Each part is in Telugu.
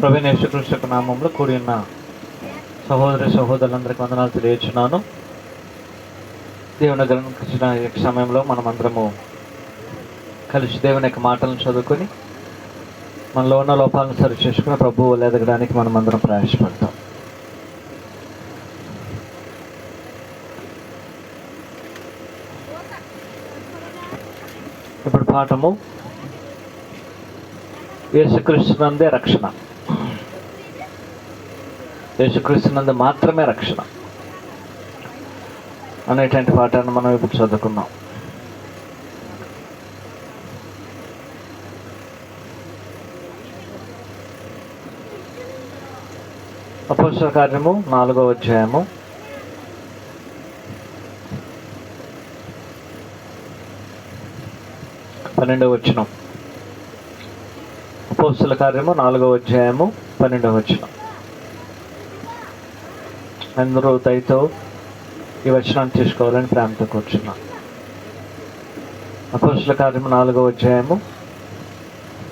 ప్రభువైన యేసుక్రీస్తు నామములో కూడి ఉన్న సహోదరి సహోదరులందరికీ వందనాలు తెలియజేస్తున్నాను. దేవుని గ్రహించిన ఈ సమయంలో మనమందరము కలిసి దేవుని యొక్క మాటలను చదువుకొని మనలో ఉన్న లోపాలను సరి చేసుకుని ప్రభువు ఎదగడానికి మనమందరం ప్రయాసపడతాం. ఇప్పుడు పాఠము యేసుక్రీస్తునందే రక్షణ. యేసుక్రీస్తునందు మాత్రమే రక్షణ అనేటువంటి పాఠాన్ని మనం ఇప్పుడు చదువుకున్నాం. అపోస్తల కార్యము 4వ అధ్యాయము 12వ వచనం. అపోస్తల కార్యము 4వ అధ్యాయము 12వ వచనం. అందరూ దయతో ఈ వచనాన్ని తీసుకోవాలని ప్రేమతో కూర్చున్నాం. అపోస్తల కార్యము 4వ అధ్యాయము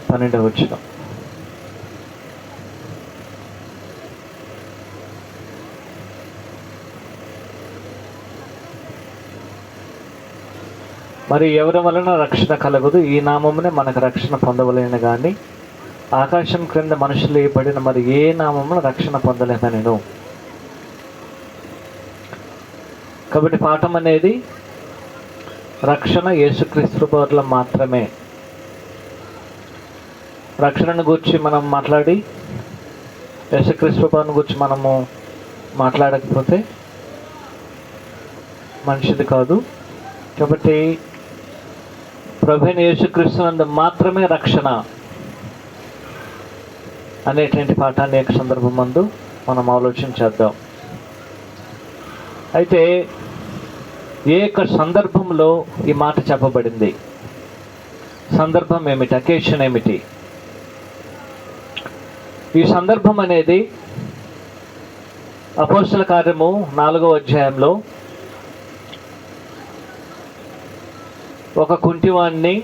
12వ వచనం. మరి ఎవరి వలన రక్షణ కలగదు, ఈ నామమునే మనకు రక్షణ పొందవలేను కానీ ఆకాశం క్రింద మనుషులు వేయబడిన మరి ఏ నామమున రక్షణ పొందలేనను. కాబట్టి పాఠం అనేది రక్షణ యేసుక్రీస్తు వారిలో మాత్రమే. రక్షణను గురించి మనం మాట్లాడి యేసుక్రీస్తు వారిని గురించి మనము మాట్లాడకపోతే మంచిది కాదు. కాబట్టి ప్రభువైన యేసుక్రీస్తునందు మాత్రమే రక్షణ అనేటువంటి పాఠాన్ని యొక్క సందర్భం ముందు మనం ఆలోచన చేద్దాం. అయితే ఏ యొక్క సందర్భంలో ఈ మాట చెప్పబడింది? సందర్భం ఏమిటి? అకేషన్ ఏమిటి? ఈ సందర్భం అనేది అపోస్తల కార్యము 4వ అధ్యాయంలో ఒక కుంటివాణ్ణి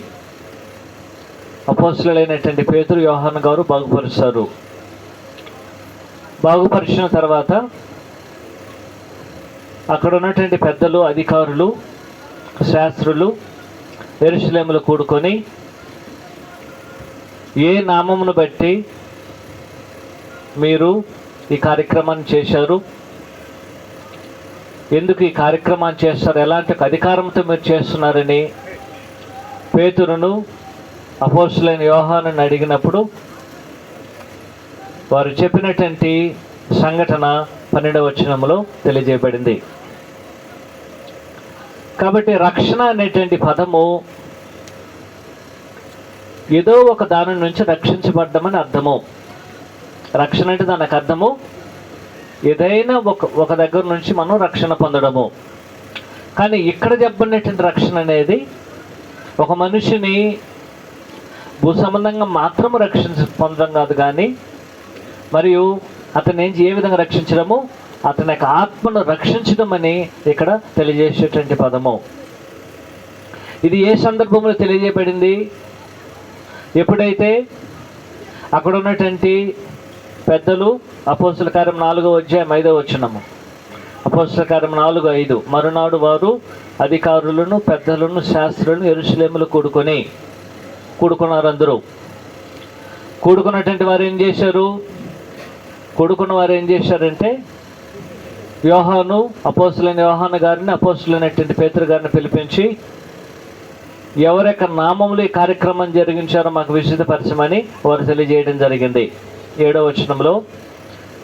అపోస్తలులైనటువంటి పేతురు, యోహాను గారు బాగుపరుస్తారు. బాగుపరిచిన తర్వాత అక్కడ ఉన్నటువంటి పెద్దలు, అధికారులు, శాస్త్రులు యెరూషలేములో కూడుకొని ఏ నామమును బట్టి మీరు ఈ కార్యక్రమాన్ని చేశారు, ఎందుకు ఈ కార్యక్రమాన్ని చేస్తారు, ఎలాంటి అధికారంతో మీరు చేస్తున్నారని పేతురును, అపోస్తలులైన యోహానుని అడిగినప్పుడు వారు చెప్పినటువంటి సంఘటన 12వ వచనంలో తెలియజేయబడింది. కాబట్టి రక్షణ అనేటువంటి పదము ఏదో ఒక దాని నుంచి రక్షించబడ్డమని అర్థము. రక్షణ అంటే దానికి అర్థము ఏదైనా ఒక దగ్గర నుంచి మనం రక్షణ పొందడము. కానీ ఇక్కడ చెప్పబడినటువంటి రక్షణ అనేది ఒక మనిషిని భూ సంబంధంగా మాత్రము పొందడం కాదు, కానీ మరియు అతని ఏ విధంగా రక్షించడము, అతని యొక్క ఆత్మను రక్షించడం అని ఇక్కడ తెలియజేసేటువంటి పదము. ఇది ఏ సందర్భంలో తెలియజేయబడింది? ఎప్పుడైతే అక్కడ ఉన్నటువంటి పెద్దలు, అపోస్తల కార్యం 4వ అధ్యాయం 5వ వచనము, అపోస్తల కార్యం 4:5, మరునాడు వారు అధికారులను, పెద్దలను, శాస్త్రులను యెరూషలేములో కూడుకున్నారు. అందరూ కూడుకున్నటువంటి వారు ఏం చేశారు? కూడుకున్న వారు ఏం చేశారంటే యోహాను, అపోస్తలులైన యోహాను గారిని, అపోస్తలులైనటువంటి పేతురు గారిని పిలిపించి ఎవరి యొక్క నామములు ఈ కార్యక్రమం జరిగించారో మాకు విశదపరచమని వారు తెలియజేయడం జరిగింది. 7వ వచనంలో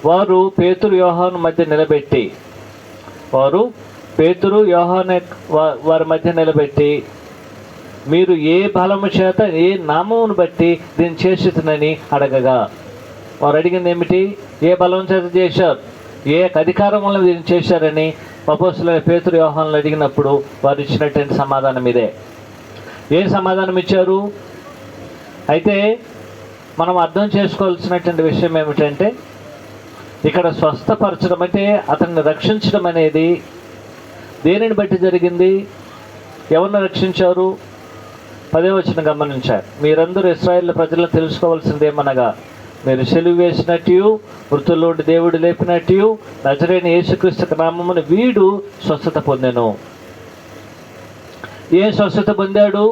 వారు పేతురు, యోహాను మధ్య నిలబెట్టి వారి మధ్య నిలబెట్టి మీరు ఏ బలము చేత ఏ నామమును బట్టి దీన్ని చేసినని అడగగా, వారు అడిగింది ఏమిటి? ఏ బలం చేత చేశారు, ఏ అధికారం వల్ల దీన్ని చేశారని అపోస్తలులైన పేతురు యోహానులు అడిగినప్పుడు వారు ఇచ్చినటువంటి సమాధానం ఇదే. ఏం సమాధానం ఇచ్చారు? అయితే మనం అర్థం చేసుకోవాల్సినటువంటి విషయం ఏమిటంటే, ఇక్కడ స్వస్థపరచడం అంటే అతన్ని రక్షించడం అనేది దేనిని బట్టి జరిగింది? ఎవరిని రక్షించారు? 10వ వచనం గమనించారు. మీరందరూ ఇశ్రాయేలు ప్రజలను తెలుసుకోవాల్సింది ఏమనగా, మీరు సిలువ వేసినట్టు, మృతుల్లో దేవుడు లేపినట్టు, నజరేయుని యేసుక్రీస్తు నామమున వీడు స్వస్థత పొందెను. ఏ స్వస్థత పొందాడు?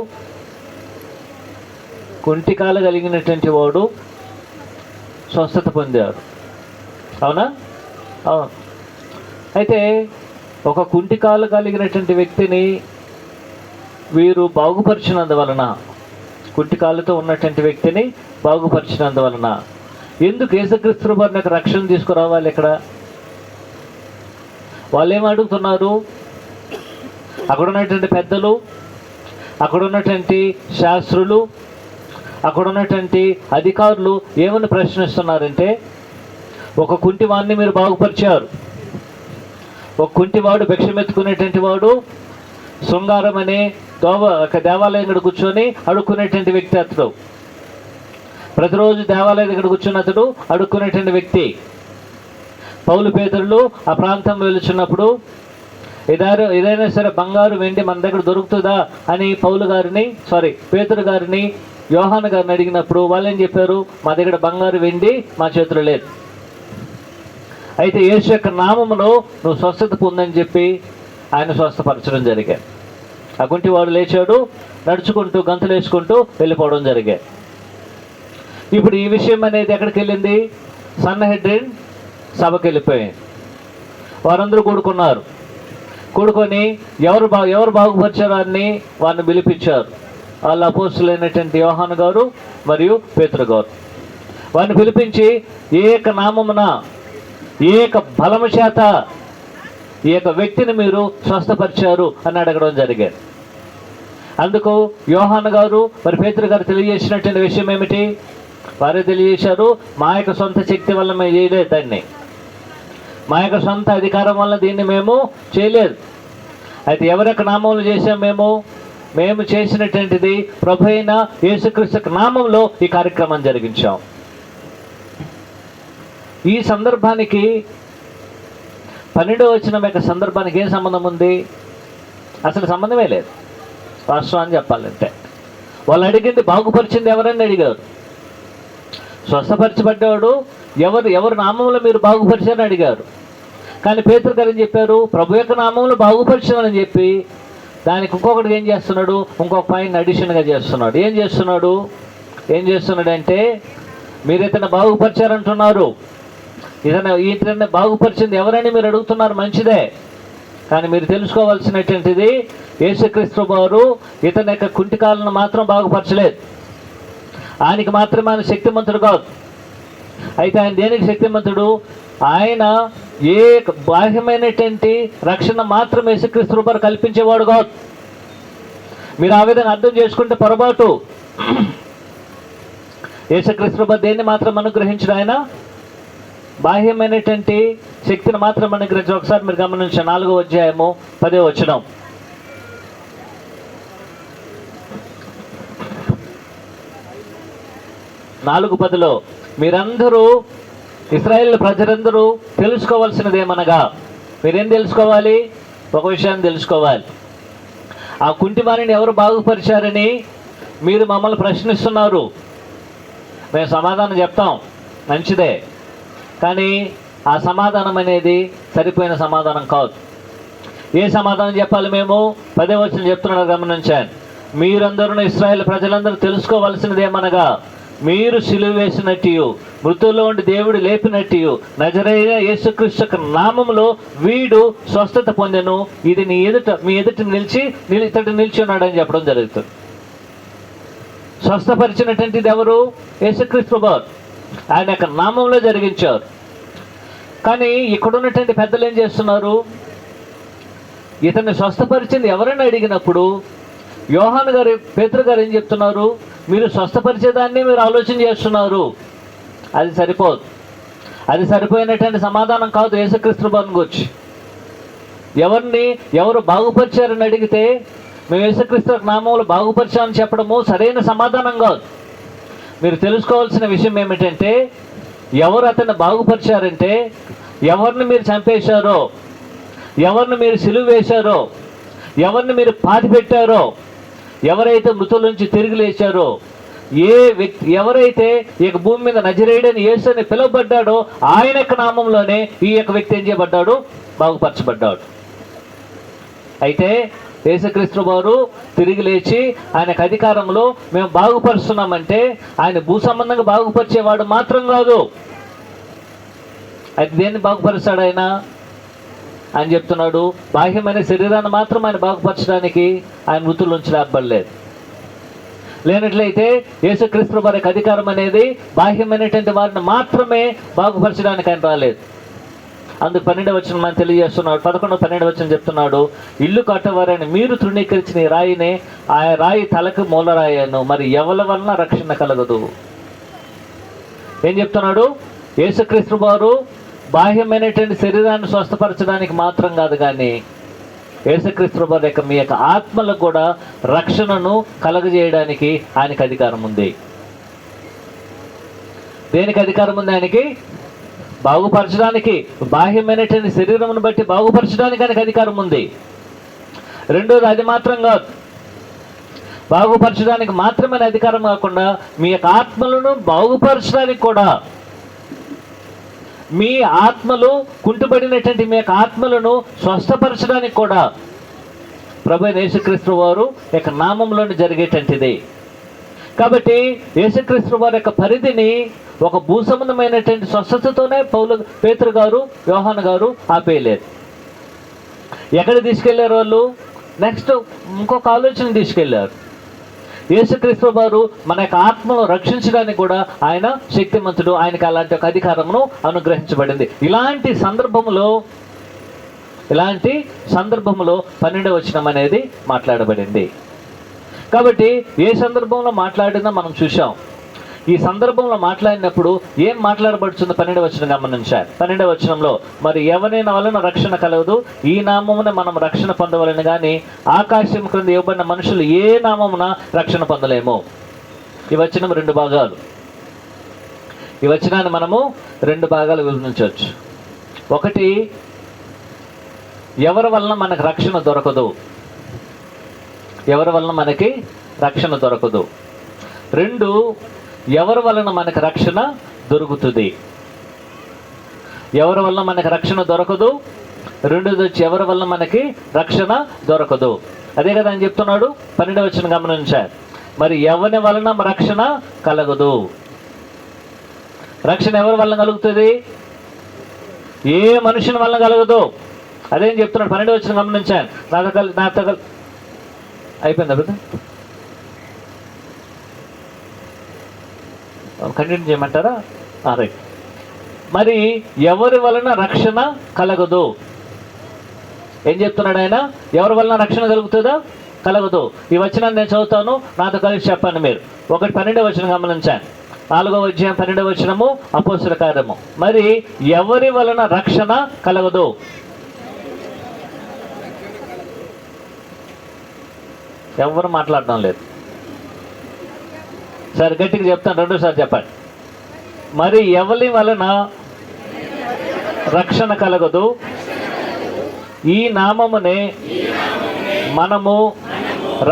కుంటికాలు కలిగినటువంటి వాడు స్వస్థత పొందాడు. అవునా? అవును. అయితే ఒక కుంటికాలు కలిగినటువంటి వ్యక్తిని వీరు బాగుపరిచినందువలన, కుంటికాళ్ళతో ఉన్నటువంటి వ్యక్తిని బాగుపరిచినందువలన ఎందుకు యేసుక్రీస్తు వారిని రక్షణ తీసుకురావాలి? ఇక్కడ వాళ్ళు ఏం అడుగుతున్నారు? అక్కడ ఉన్నటువంటి పెద్దలు, అక్కడ ఉన్నటువంటి శాస్త్రులు, అక్కడ ఉన్నటువంటి అధికారులు ఏమని ప్రశ్నిస్తున్నారంటే, ఒక కుంటివాడిని మీరు బాగుపరిచారు. ఒక కుంటివాడు భిక్షమెత్తుకునేటువంటి వాడు, శృంగారం అనే దేవాలయం దగ్గర కూర్చొని అడుక్కునేటువంటి వ్యక్తి అతడు. ప్రతిరోజు దేవాలయం దగ్గర కూర్చుని అతడు అడుక్కునేటువంటి వ్యక్తి. పౌలు పేతురులు ఆ ప్రాంతంలో వెళ్తున్నప్పుడు ఏదైనా సరే బంగారు వెండి మన దగ్గర దొరుకుతుందా అని పేతురు గారిని యోహాను గారిని అడిగినప్పుడు వాళ్ళు ఏం చెప్పారు? మా దగ్గర బంగారు వెండి మా చేతిలో లేదు. అయితే యేసు యొక్క నామములో నువ్వు స్వస్థత పొందని చెప్పి ఆయన స్వస్థపరచడం జరిగాయి. ఆ గుంటివాడు లేచాడు, నడుచుకుంటూ గంతులు వేసుకుంటూ వెళ్ళిపోవడం జరిగాయి. ఇప్పుడు ఈ విషయం అనేది ఎక్కడికి వెళ్ళింది? సన్హెడ్రిన్ సభకి వెళ్ళిపోయింది. వారందరూ కూడుకొని ఎవరు బాగుపరిచారు అని వారిని పిలిపించారు. వాళ్ళ అపోస్తలులైనటువంటి యోహాను గారు మరియు పేతురు గారు. వారిని పిలిపించి ఏక నామమున ఏక బలము చేత ఈ యొక్క వ్యక్తిని మీరు స్వస్థపరిచారు అని అడగడం జరిగారు. అందుకు యోహాను గారు మరి పేతురు గారు తెలియజేసినటువంటి విషయం ఏమిటి? వారే తెలియజేశారు, మా యొక్క సొంత శక్తి వల్ల మేము చేయలేదు దాన్ని, మా యొక్క సొంత అధికారం వల్ల దీన్ని మేము చేయలేదు. అయితే ఎవరి యొక్క నామంలో చేసాం? మేము చేసినటువంటిది ప్రభు అయిన యేసుక్రీస్తు నామంలో ఈ కార్యక్రమం జరిగించాం. ఈ సందర్భానికి 12వ వచనం యొక్క సందర్భానికి ఏం సంబంధం ఉంది? అసలు సంబంధమే లేదు. వాస్తవాన్ని చెప్పాలంటే వాళ్ళు అడిగింది బాగుపరిచింది ఎవరని అడిగారు. స్వస్థపరచబడ్డాడు ఎవరు నామంలో మీరు బాగుపరిచారని అడిగారు. కానీ పేతురు గారు ఏం చెప్పారు? ప్రభు యొక్క నామంలో బాగుపరిచారని చెప్పి దానికి ఇంకొకటి ఏం చేస్తున్నాడు? ఇంకొక పాయింట్ అడిషన్గా చేస్తున్నాడు. ఏం చేస్తున్నాడంటే, మీరు ఇతను బాగుపరిచారంటున్నారు, ఇతన్ని బాగుపరిచింది ఎవరని మీరు అడుగుతున్నారు, మంచిదే. కానీ మీరు తెలుసుకోవాల్సినటువంటిది, యేసుక్రీస్తు వారు ఇతని యొక్క కుంటికాలను మాత్రం బాగుపరచలేదు. ఆయనకి మాత్రమే ఆయన శక్తిమంతుడు కాదు. అయితే ఆయన దేనికి శక్తిమంతుడు? ఆయన ఏ బాహ్యమైనటువంటి రక్షణ మాత్రం యేసుక్రీస్తు వారు కల్పించేవాడు కాదు. మీరు ఆ విధంగా అర్థం చేసుకుంటే పొరపాటు. యేసుక్రీస్తు వారు దేన్ని మాత్రం అనుగ్రహించడు? ఆయన బాహ్యమైనటువంటి శక్తిని మాత్రం అనుగ్రహించడం. ఒకసారి మీరు గమనించారు 4వ అధ్యాయము 10వ వచనం. 4:10 మీరందరూ ఇశ్రాయేలు ప్రజలందరూ తెలుసుకోవాల్సినది ఏమనగా, మీరేం తెలుసుకోవాలి? ఒక విషయాన్ని తెలుసుకోవాలి. ఆ కుంటివారిని ఎవరు బాగుపరిచారని మీరు మమ్మల్ని ప్రశ్నిస్తున్నారు. మేము సమాధానం చెప్తాం, మంచిదే. కానీ ఆ సమాధానం అనేది సరిపోయిన సమాధానం కాదు. ఏ సమాధానం చెప్పాలి? మేము 10వ వచనం చెప్తున్నాడు, గమనించాను. మీరందరూ ఇశ్రాయేలు ప్రజలందరూ తెలుసుకోవాల్సినది ఏమనగా, మీరు సిలువ వేసినట్టు, మృతుల్లో ఉండి దేవుడు లేపినట్టు, నజరేయుడ యేసుక్రీస్తు నామములో వీడు స్వస్థత పొందెను. ఇది మీ ఎదుట నిలిచి ఉన్నాడని చెప్పడం జరుగుతుంది. స్వస్థపరిచినటువంటిది ఎవరు? యేసుక్రీస్తు వారు. ఆయన యొక్క నామంలో జరిగించారు. కానీ ఇక్కడ ఉన్నటువంటి పెద్దలు ఏం చేస్తున్నారు? ఇతన్ని స్వస్థపరిచింది ఎవరైనా అడిగినప్పుడు యోహాను గారు, పేతురు గారు ఏం చెప్తున్నారు? మీరు స్వస్థపరిచేదాన్ని మీరు ఆలోచన చేస్తున్నారు. అది సరిపోదు. అది సరిపోయినటువంటి సమాధానం కాదు యేసుక్రీస్తు ప్రభువుని గురించి. ఎవరు బాగుపరిచారని అడిగితే మేము యేసుక్రీస్తు నామంలో బాగుపరిచామని చెప్పడము సరైన సమాధానం కాదు. మీరు తెలుసుకోవాల్సిన విషయం ఏమిటంటే, ఎవరు అతన్ని బాగుపరిచారంటే, ఎవరిని మీరు చంపేశారో, ఎవరిని మీరు సిలువ వేశారో, ఎవరిని మీరు పాతి పెట్టారో, ఎవరైతే మృతుల నుంచి తిరిగి లేచారో, ఏ వ్యక్తి ఎవరైతే ఈ యొక్క భూమి మీద నజరేయుడని యేసు అని పిలువబడ్డాడో ఆయన యొక్క నామంలోనే ఈ యొక్క వ్యక్తి ఏం చేయబడ్డాడు? బాగుపరచబడ్డాడు. అయితే యేసుక్రీస్తు వారు తిరిగి లేచి ఆయనకు అధికారంలో మేము బాగుపరుస్తున్నామంటే ఆయన భూ సంబంధంగా బాగుపరిచేవాడు మాత్రం కాదు. అయితే దేన్ని బాగుపరుస్తాడు ఆయన చెప్తున్నాడు, బాహ్యమైన శరీరాన్ని మాత్రం ఆయన బాగుపరచడానికి ఆయన మృతుల నుంచి లేపబడలేదు. లేనట్లయితే యేసుక్రీస్తు వారికి అధికారం అనేది బాహ్యమైనటువంటి వారిని మాత్రమే బాగుపరచడానికి ఆయన రాలేదు. అందుకు 12వ వచనం మనం తెలియజేస్తున్నాడు. 11, 12వ వచనం చెప్తున్నాడు, ఇల్లు కట్టవారని మీరు తృణీకరించిన ఈ రాయినే ఆ రాయి తలకు మూలరాయను, మరి ఎవరి వలన రక్షణ కలగదు. ఏం చెప్తున్నాడు? యేసుక్రీస్తు వారు బాహ్యమైనటువంటి శరీరాన్ని స్వస్థపరచడానికి మాత్రం కాదు, కానీ యేసుక్రీస్తు వారి యొక్క మీ యొక్క ఆత్మలకు కూడా రక్షణను కలగజేయడానికి ఆయనకు అధికారం ఉంది. దేనికి అధికారం ఉంది ఆయనకి? బాగుపరచడానికి, బాహ్యమైనటువంటి శరీరమును బట్టి బాగుపరచడానికి ఆయనకు అధికారం ఉంది. రెండోది, అది మాత్రం కాదు, బాగుపరచడానికి మాత్రమే అధికారం కాకుండా మీ యొక్క ఆత్మలను బాగుపరచడానికి కూడా, మీ ఆత్మలు కుంటుపడినటువంటి మీ యొక్క ఆత్మలను స్వస్థపరచడానికి కూడా ప్రభువైన యేసుక్రీస్తు వారు యొక్క నామంలోనే జరిగేటువంటిది. కాబట్టి యేసుక్రీస్తు వారి యొక్క పరిధిని ఒక భూ సంబంధమైనటువంటి స్వస్థతతోనే పేతురు గారు, యోహాను గారు ఆపేయలేదు. ఎక్కడ తీసుకెళ్లారు వాళ్ళు? నెక్స్ట్ ఇంకొక ఆలోచన తీసుకెళ్లారు. యేసుక్రీస్తు వారు మన యొక్క ఆత్మను రక్షించడానికి కూడా ఆయన శక్తిమంతుడు, ఆయనకి అలాంటి ఒక అధికారమును అనుగ్రహించబడింది. ఇలాంటి సందర్భంలో 12వ వచనం అనేది మాట్లాడబడింది. కాబట్టి ఏ సందర్భంలో మాట్లాడినా మనం చూసాం. ఈ సందర్భంలో మాట్లాడినప్పుడు ఏం మాట్లాడబడుతుందో 12వ వచనం గమనించారు. 12వ వచనంలో, మరి ఎవరైనా వలన రక్షణ కలగదు, ఈ నామమున మనం రక్షణ పొందవలని, కానీ ఆకాశం క్రింద ఇవ్వబడిన మనుషులు ఏ నామమున రక్షణ పొందలేము. ఈ వచనం 2 భాగాలు. ఈ వచనాన్ని మనము 2 భాగాలు విభజించవచ్చు. ఒకటి, ఎవరి వలన మనకు రక్షణ దొరకదు, ఎవరి వలన మనకి రక్షణ దొరకదు. 2, ఎవరి వలన మనకు రక్షణ దొరుకుతుంది. ఎవరి వలన మనకు రక్షణ దొరకదు. 2ది వచ్చి ఎవరి వలన మనకి రక్షణ దొరకదు. అదే కదా అని చెప్తున్నాడు. 12వ వచనం గమనించారు. మరి ఎవరి వలన రక్షణ కలగదు. రక్షణ ఎవరి వలన కలుగుతుంది? ఏ మనుషుని వలన కలగదు. అదేం చెప్తున్నాడు. 12వ వచనం గమనించాను. నాతో అయిపోయిందా బిడ్డ? కంటిన్యూ చేయమంటారా? రైట్. మరి ఎవరి వలన రక్షణ కలగదు? ఏం చెప్తున్నాడు ఆయన? ఎవరి వలన రక్షణ కలుగుతుందా? కలగదు. ఈ వచనాన్ని నేను చదువుతాను, నాతో కలిసి చెప్పండి మీరు. 12వ వచనం గమనించాను. 4వ అధ్యాయం 12వ వచనము అపోస్తలుల కార్యము. మరి ఎవరి వలన రక్షణ కలగదు? ఎవరు మాట్లాడడం లేదు. సరే గట్టిగా చెప్తాను, 2సారి చెప్పండి. మరి ఎవరి వలన రక్షణ కలగదు, ఈ నామమునే మనము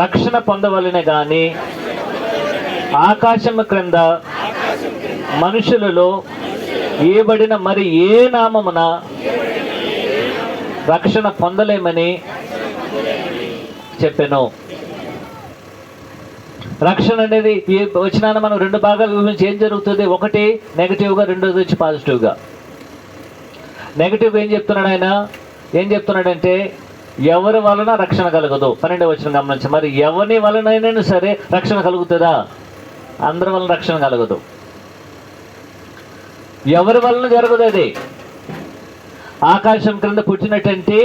రక్షణ పొందవలెనే గాని ఆకాశము క్రింద మనుషులలో ఇవ్వబడిన మరి ఏ నామమున రక్షణ పొందలేమని చెప్పాను. రక్షణ అనేది ఈ వచనాన్ని మనం 2 భాగాలు విభజించి ఏం జరుగుతుంది? ఒకటి నెగిటివ్గా, 2ది వచ్చి పాజిటివ్గా. నెగిటివ్గా ఏం చెప్తున్నాడు ఆయన? ఏం చెప్తున్నాడంటే ఎవరి వలన రక్షణ కలగదు. 12వ వచనం గమనించి, మరి ఎవరి వలనైనా సరే రక్షణ కలుగుతుందా? అందరి వలన రక్షణ కలగదు. ఎవరి వలన జరగదు అది? ఆకాశం క్రింద పుట్టినటువంటి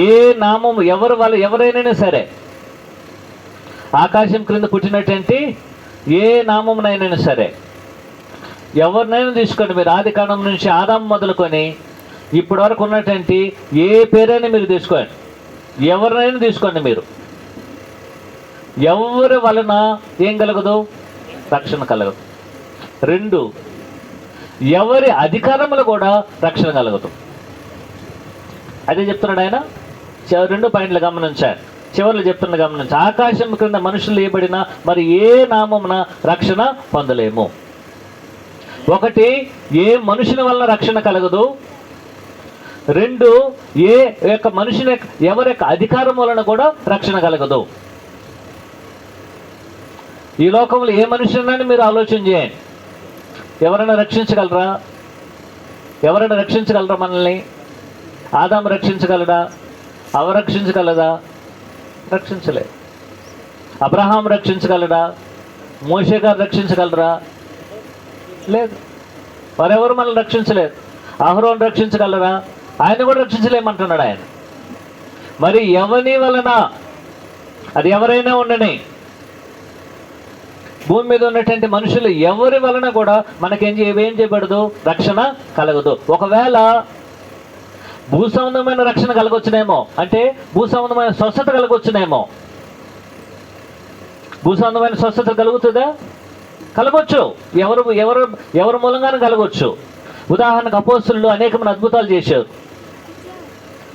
ఏ నామము ఎవరైనా సరే, ఆకాశం క్రింద పుట్టినటువంటి ఏ నామమునైనా సరే, ఎవరినైనా తీసుకోండి మీరు, ఆది కాండం నుంచి ఆదాము మొదలుకొని ఇప్పటి వరకు ఉన్నటువంటి ఏ పేరైనా మీరు తీసుకోండి, ఎవరినైనా తీసుకోండి మీరు, ఎవరి వలన ఏం కలగదు? రక్షణ కలగదు. 2, ఎవరి అధికారములు కూడా రక్షణ కలగదు. అదే చెప్తున్నాడు ఆయన. 2 పాయింట్లు గమనించారు, చివరిలో చెప్తున్న గమనించి, ఆకాశం క్రింద మనుషులు వేయబడిన మరి ఏ నామమున రక్షణ పొందలేము. 1, ఏ మనుషుని వలన రక్షణ కలగదు. 2, ఏ యొక్క మనుషుని ఎవరి యొక్క అధికారం వలన కూడా రక్షణ కలగదు. ఈ లోకంలో ఏ మనుషులని మీరు ఆలోచన చేయండి, ఎవరైనా రక్షించగలరా? ఎవరైనా రక్షించగలరా మనల్ని? ఆదాము రక్షించగలడా? అవ రక్షించగలదా? రక్షించలేదు. అబ్రహాం రక్షించగలడా? మోషే గారు రక్షించగలరా? లేదు. వారెవరు మనల్ని రక్షించలేదు. అహరోను రక్షించగలరా? ఆయన కూడా రక్షించలేమంటున్నాడు ఆయన. మరి ఎవరి వలన, అది ఎవరైనా ఉండని, భూమి మీద ఉన్నటువంటి మనుషులు ఎవరి వలన కూడా మనకేం చేయబడదు? రక్షణ కలగదు. ఒకవేళ భూసంబంధమైన రక్షణ కలగొచ్చునేమో, అంటే భూసంబంధమైన స్వస్థత కలగొచ్చునేమో. భూసంబంధమైన స్వస్థత కలుగుతుందా? కలగొచ్చు. ఎవరు మూలంగానే కలగొచ్చు. ఉదాహరణకు అపోస్తలులు అనేకమైన అద్భుతాలు చేశారు,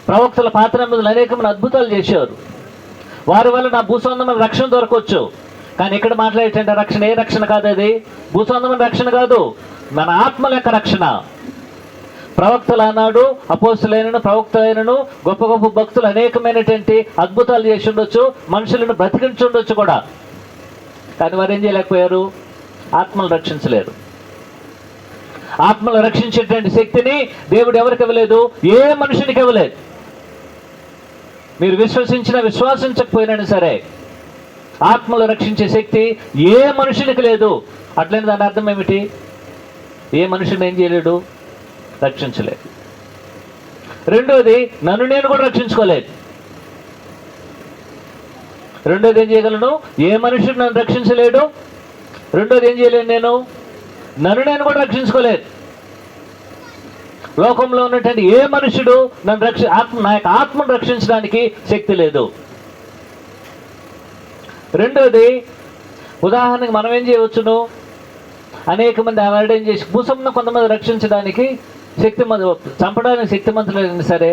ప్రవక్తల పాత నిబంధనలు అనేకమైన అద్భుతాలు చేశారు. వారి వల్ల నా భూసంబంధమైన రక్షణ దొరకవచ్చు. కానీ ఇక్కడ మాట్లాడేటంటే రక్షణ ఏ రక్షణ కాదు, అది భూసంబంధమైన రక్షణ కాదు, మన ఆత్మల యొక్క రక్షణ. ప్రవక్తలు అన్నాడు, అపోస్తలైనను ప్రవక్తలైనను గొప్ప గొప్ప భక్తులు అనేకమైనటువంటి అద్భుతాలు చేసి ఉండొచ్చు, మనుషులను బ్రతికించి ఉండొచ్చు కూడా. కానీ వారు ఏం చేయలేకపోయారు? ఆత్మలు రక్షించలేరు. ఆత్మలు రక్షించేటువంటి శక్తిని దేవుడు ఎవరికి ఇవ్వలేదు? ఏ మనుషునికి ఇవ్వలేదు. మీరు విశ్వసించకపోయినా సరే ఆత్మలు రక్షించే శక్తి ఏ మనుషునికి లేదు. అట్లనే దాని అర్థం ఏమిటి? ఏ మనుషుని ఏం చేయలేడు? రక్షించలేదు. 2, నన్ను నేను కూడా రక్షించుకోలేదు. 2 ఏం చేయగలను? ఏ మనుషుడు నన్ను రక్షించలేడు. 2 ఏం చేయలేను నేను? నన్ను నేను కూడా రక్షించుకోలేదు. లోకంలో ఉన్నటువంటి ఏ మనుషుడు నన్ను నా యొక్క ఆత్మను రక్షించడానికి శక్తి లేదు. 2, ఉదాహరణకి మనం ఏం చేయవచ్చును? అనేక మంది అవాయిడ్ చేసి భూసంను కొంతమంది రక్షించడానికి చంపడానికి శక్తిమంతులైనా సరే,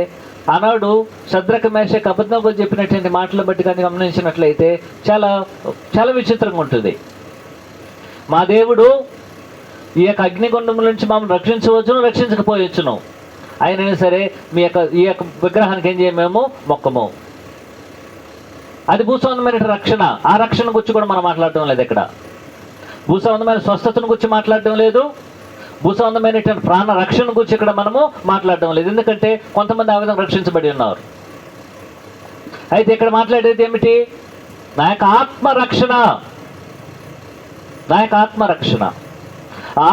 ఆనాడు శద్రక మేషక్ అబేద్నెగో చెప్పినటువంటి మాటలు బట్టి కానీ గమనించినట్లయితే చాలా చాలా విచిత్రంగా ఉంటుంది. మా దేవుడు ఈ యొక్క అగ్నిగుండం నుంచి మమ్మల్ని రక్షించవచ్చును, రక్షించకపోవచ్చును. అయినా సరే ఈ యొక్క విగ్రహానికి ఏం చేయమేమో మొక్కము. అది భూసంబంధమైన రక్షణ. ఆ రక్షణ గురించి కూడా మనం మాట్లాడటం లేదు. ఇక్కడ భూసంబంధమైన స్వస్థతను గురించి మాట్లాడటం లేదు, భూసంబంధమైనటువంటి ప్రాణ రక్షణ గురించి ఇక్కడ మనము మాట్లాడటం లేదు. ఎందుకంటే కొంతమంది ఆ విధంగా రక్షించబడి ఉన్నారు. అయితే ఇక్కడ మాట్లాడేది ఏమిటి? నా యొక్క ఆత్మరక్షణ. నా యొక్క ఆత్మరక్షణ.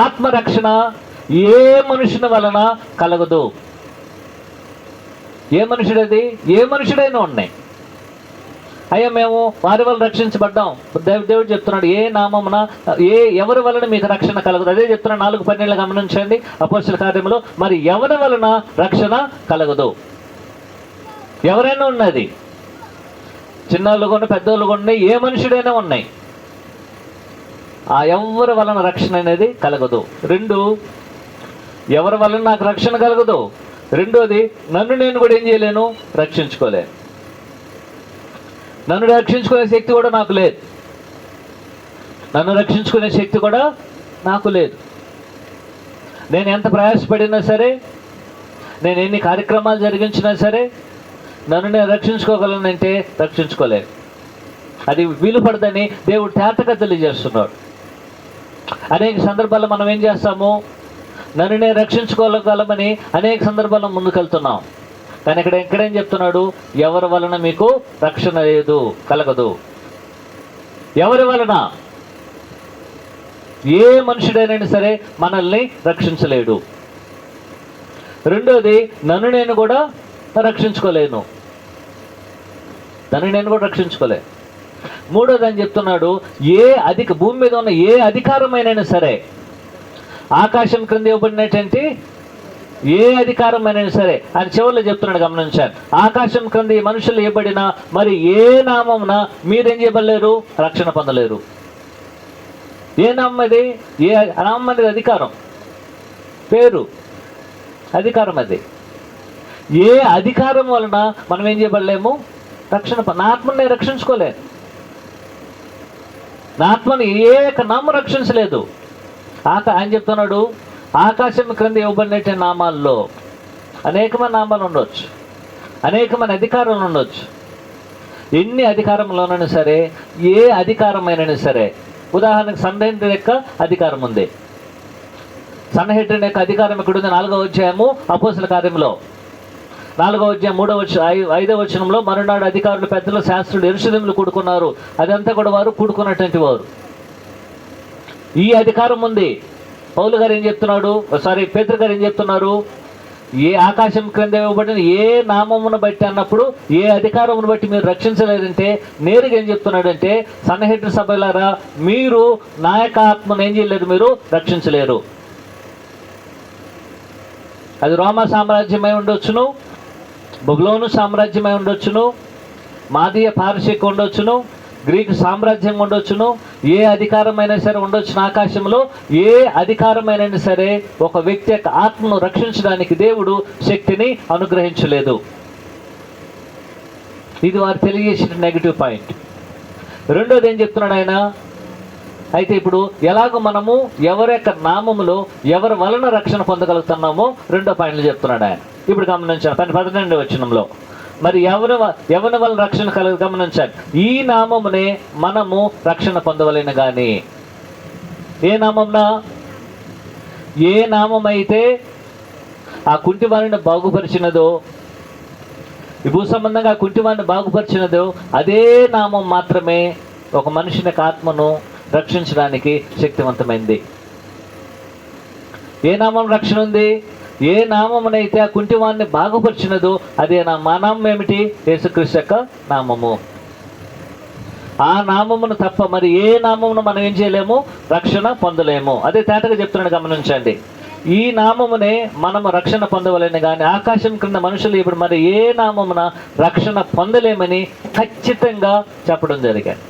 ఆత్మరక్షణ ఏ మనుషుని వలన కలగదు. ఏ మనుషుడది? ఏ మనుషుడైనా ఉన్నాయి. అయ్యా మేము వారి వల్ల రక్షించబడ్డాం. దేవుడు చెప్తున్నాడు, ఏ నామమున ఎవరి వలన మీకు రక్షణ కలగదు. అదే చెప్తున్నాడు 4:12 గమనించండి అపోస్తలుల కార్యములో. మరి ఎవరి వలన రక్షణ కలగదు? ఎవరైనా ఉన్నది, చిన్నోళ్ళు కొన్ని పెద్దోళ్ళు కొన్ని ఏ మనుషుడైనా ఉన్నాయి. ఆ ఎవరి వలన రక్షణ అనేది కలగదు. 2, ఎవరి వలన నాకు రక్షణ కలగదు. 2, నన్ను నేను కూడా ఏం చేయలేను? రక్షించుకోలేను. నన్ను రక్షించుకునే శక్తి కూడా నాకు లేదు. నన్ను రక్షించుకునే శక్తి కూడా నాకు లేదు. నేను ఎంత ప్రయాసపడినా సరే, నేను ఎన్ని కార్యక్రమాలు జరిగించినా సరే, నన్ను నేను రక్షించుకోగలనంటే రక్షించుకోలేను. అది వీలు పడదని దేవుడు తేటగా తెలియజేస్తున్నాడు. అనేక సందర్భాల్లో మనం ఏం చేస్తాము? నన్ను నేను రక్షించుకోగలమని అనేక సందర్భాల్లో ముందుకెళ్తున్నాం. కానీ ఇక్కడేం చెప్తున్నాడు? ఎవరి వలన మీకు రక్షణ లేదు, కలగదు. ఎవరి వలన? ఏ మనుషుడైనా సరే మనల్ని రక్షించలేడు. 2, నన్ను నేను కూడా రక్షించుకోలేను. నన్ను నేను కూడా రక్షించుకోలేను. 3 అని చెప్తున్నాడు, భూమి మీద ఉన్న ఏ అధికారమైనా సరే ఆకాశం క్రింద ఇవ్వబడినటువంటి ఏ అధికారమైనా సరే అని చివరిలో చెప్తున్నాడు, గమనించారు. ఆకాశం క్రింద ఈ మనుషులు ఇవ్వబడిన మరి ఏ నామమున మీరేం చేయబడలేరు, రక్షణ పొందలేరు. ఏ నామం అది? ఏ నామం అనేది అధికారం, పేరు, అధికారం. అది ఏ అధికారం వలన మనం ఏం చేయబడలేము, రక్షణ. నా ఆత్మని నేను రక్షించుకోలేను. నా ఆత్మని ఏ నామం రక్షించలేదు. ఆయన చెప్తున్నాడు, ఆకాశం క్రింద ఇవ్వబడిన నామాల్లో అనేకమైన నామాలు ఉండొచ్చు, అనేకమైన అధికారాలు ఉండొచ్చు. ఎన్ని అధికారంలోనైనా సరే, ఏ అధికారమైనా సరే, ఉదాహరణకు సన్హెడ్రిన్ యొక్క అధికారం ఉంది. సన్హెడ్రిన్ యొక్క అధికారం ఇక్కడ ఉంది. 4వ అధ్యాయము అపోస్తల కార్యంలో 4వ అధ్యాయం 5వ వచనంలో, మరునాడు అధికారులు, పెద్దలు, శాస్త్రులు యెరూషలేములో కూడుకున్నారు. అదంతా కూడా వారు కూడుకున్నటువంటి వారు. ఈ అధికారం ఉంది. పౌలు గారు ఏం చెప్తున్నాడు, పేతురు గారు ఏం చెప్తున్నారు, ఏ ఆకాశం క్రింద ఇవ్వబడిన ఏ నామమును బట్టి అన్నప్పుడు ఏ అధికారమును బట్టి మీరు రక్షించలేదంటే, నేరుగా ఏం చెప్తున్నాడంటే, సన్హెడ్రిన్ సభలారా, మీరు నా యొక్క ఆత్మను ఏం చేయలేరు, మీరు రక్షించలేరు. అది రోమా సామ్రాజ్యమై ఉండొచ్చును, బబులోను సామ్రాజ్యమై ఉండొచ్చును, మాదీయ పారసీక ఉండొచ్చును, గ్రీకు సామ్రాజ్యం ఉండొచ్చును, ఏ అధికారమైనా సరే ఉండొచ్చును. ఆకాశంలో ఏ అధికారమైనా సరే ఒక వ్యక్తి యొక్క ఆత్మను రక్షించడానికి దేవుడు శక్తిని అనుగ్రహించలేదు. ఇది వారు తెలియజేసిన నెగిటివ్ పాయింట్. రెండోది ఏం చెప్తున్నాడు ఆయన, అయితే ఇప్పుడు ఎలాగో మనము ఎవరి యొక్క నామములో ఎవరి వలన రక్షణ పొందగలుగుతున్నామో రెండో పాయింట్లు చెప్తున్నాడు ఆయన. ఇప్పుడు గమనించాను 12వ వచనంలో, మరి ఎవరి వలన రక్షణ గమనించాలి. ఈ నామమునే మనము రక్షణ పొందవలెను గాని. ఏ నామమున? ఏ నామం అయితే ఆ కుంటివారిని బాగుపరిచినదో, ఈ భూ సంబంధంగా ఆ కుంటివారిని బాగుపరిచినదో, అదే నామం మాత్రమే ఒక మనిషిని ఆత్మను రక్షించడానికి శక్తివంతమైంది. ఏ నామం రక్షణ ఉంది? ఏ నామమునైతే ఆ కుంటివాన్ని బాగుపరిచినదో అదే మా నామం ఏమిటి? యేసుక్రీస్తు యొక్క నామము. ఆ నామమును తప్ప మరి ఏ నామమును మనం ఏం చేయలేము, రక్షణ పొందలేము. అదే తేటగా చెప్తున్నాడు, గమనించండి. ఈ నామమునే మనము రక్షణ పొందవలేని కానీ ఆకాశం క్రింద మనుషులు ఇప్పుడు మరి ఏ నామమున రక్షణ పొందలేమని ఖచ్చితంగా చెప్పడం జరిగింది.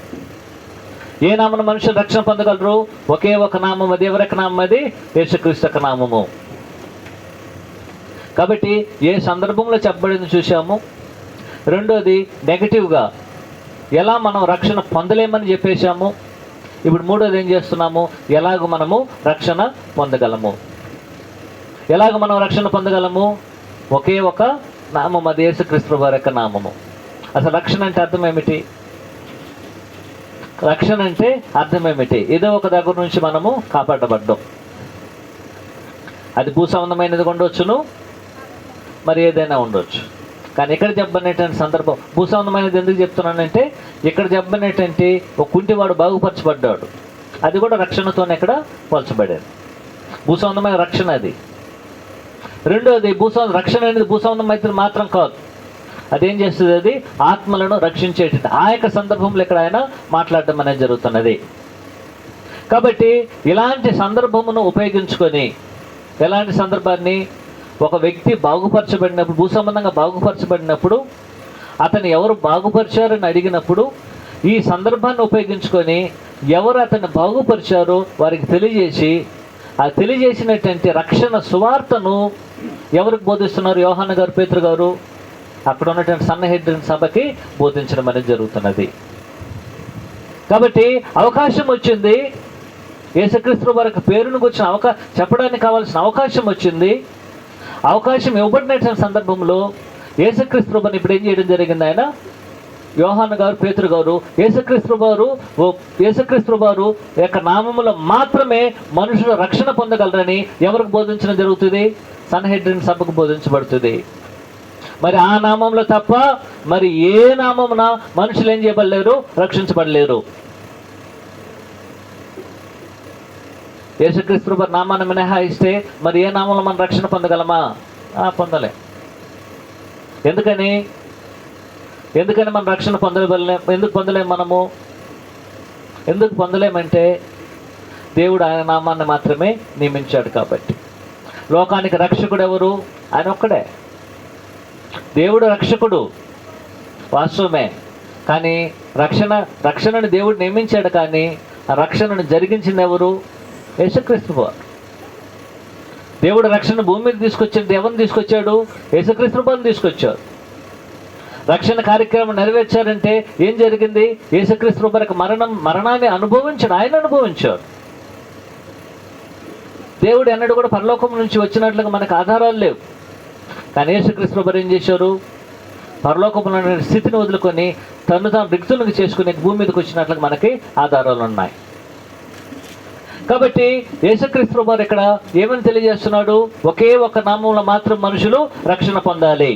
ఏ నామమున మనుషులు రక్షణ పొందగలరు? ఒకే ఒక నామం. అది ఎవరి నామం? అది యేసుక్రీస్తు యొక్క నామము. కాబట్టి ఏ సందర్భంలో చెప్పబడింది చూసాము. రెండోది నెగటివ్గా ఎలా మనం రక్షణ పొందలేమని చెప్పేశాము. ఇప్పుడు మూడోది ఏం చేస్తున్నాము, ఎలాగ మనము రక్షణ పొందగలము. ఎలాగ మనం రక్షణ పొందగలము? ఒకే ఒక నామం, అది యేసుక్రీస్తు వారి యొక్క నామము. అసలు రక్షణ అంటే అర్థం ఏమిటి? రక్షణ అంటే అర్థం ఏమిటి? ఏదో ఒక దగ్గర నుంచి మనము కాపాడబడ్డాం. అది భూ సంబంధమైనది ఉండొచ్చును, మరి ఏదైనా ఉండొచ్చు. కానీ ఇక్కడ చెప్పబడినటువంటి సందర్భం భూ సంబంధమైనది ఎందుకు చెప్తున్నానంటే, ఇక్కడ చెప్పబడినటువంటి ఒక కుంటివాడు బాగుపరచబడ్డాడు. అది కూడా రక్షణతోనే ఇక్కడ పోల్చబడేది. భూ సంబంధమైన రక్షణ అది. రెండోది రక్షణ అనేది భూ సంబంధమైతే మాత్రం కాదు. అదేం చేస్తుంది? అది ఆత్మలను రక్షించేటువంటి ఆ యొక్క సందర్భంలో ఇక్కడ ఆయన మాట్లాడడం అనేది జరుగుతున్నది. కాబట్టి ఇలాంటి సందర్భమును ఉపయోగించుకొని, ఎలాంటి సందర్భాన్ని, ఒక వ్యక్తి బాగుపరచబడినప్పుడు, భూ సంబంధంగా బాగుపరచబడినప్పుడు అతను ఎవరు బాగుపరిచారని అడిగినప్పుడు ఈ సందర్భాన్ని ఉపయోగించుకొని ఎవరు అతన్ని బాగుపరిచారో వారికి తెలియజేసి, ఆ తెలియజేసినటువంటి రక్షణ సువార్తను ఎవరికి బోధిస్తున్నారు? యోహాను గారు, పేతురు గారు అక్కడ ఉన్నటువంటి సన్హెడ్రిన్ సభకి బోధించడం అనేది జరుగుతున్నది. కాబట్టి అవకాశం వచ్చింది, యేసుక్రీస్తు వారికి పేరును గురించిన చెప్పడానికి కావాల్సిన అవకాశం వచ్చింది. అవకాశం ఇవ్వబడినటువంటి సందర్భంలో యేసుక్రీస్తు ప్రభువుని ఇప్పుడు ఏం చేయడం జరిగింది? ఆయన యోహాను గారు, పేతురు గారు యేసుక్రీస్తు వారు యొక్క నామములో మాత్రమే మనుషులు రక్షణ పొందగలరని ఎవరికి బోధించడం జరుగుతుంది? సన్హెడ్రిన్ సభకు బోధించబడుతుంది. మరి ఆ నామంలో తప్ప మరి ఏ నామమున మనుషులు ఏం చేయబడలేరు? రక్షించబడలేరు. యేసుక్రీస్తు వారి నామాన్ని మినహాయిస్తే మరి ఏ నామంలో మనం రక్షణ పొందగలమా? పొందలే. ఎందుకని మనం రక్షణ పొందలేం? ఎందుకు పొందలేము? ఎందుకు పొందలేమంటే దేవుడు ఆయన నామాన్ని మాత్రమే నియమించాడు కాబట్టి. లోకానికి రక్షకుడు ఎవరు? ఆయన ఒక్కడే. దేవుడు రక్షకుడు వాస్తవమే, కానీ రక్షణను దేవుడు నియమించాడు, కానీ ఆ రక్షణను జరిగించింది ఎవరు? యేసుక్రీస్తు వారు. దేవుడు రక్షణ భూమి మీద తీసుకొచ్చింది ఎవరిని తీసుకొచ్చాడు? యేసుక్రీస్తు వారిని తీసుకొచ్చాడు. రక్షణ కార్యక్రమం నెరవేర్చారంటే ఏం జరిగింది? యేసుక్రీస్తు వారికి మరణాన్ని అనుభవించాడు, ఆయన అనుభవించాడు. దేవుడు ఎన్నడూ కూడా పరలోకం నుంచి వచ్చినట్లుగా మనకు ఆధారాలు లేవు, కానీ యేసుక్రీస్తు వారు ఏం చేశారు? పరలోకములో స్థితిని వదులుకొని తను తాను రిక్తులకు చేసుకుని భూమి మీదకి వచ్చినట్లుగా మనకి ఆధారాలు ఉన్నాయి. కాబట్టి యేసుక్రీస్తు వారు ఇక్కడ ఏమని తెలియజేస్తున్నాడు? ఒకే ఒక నామంలో మాత్రం మనుషులు రక్షణ పొందాలి.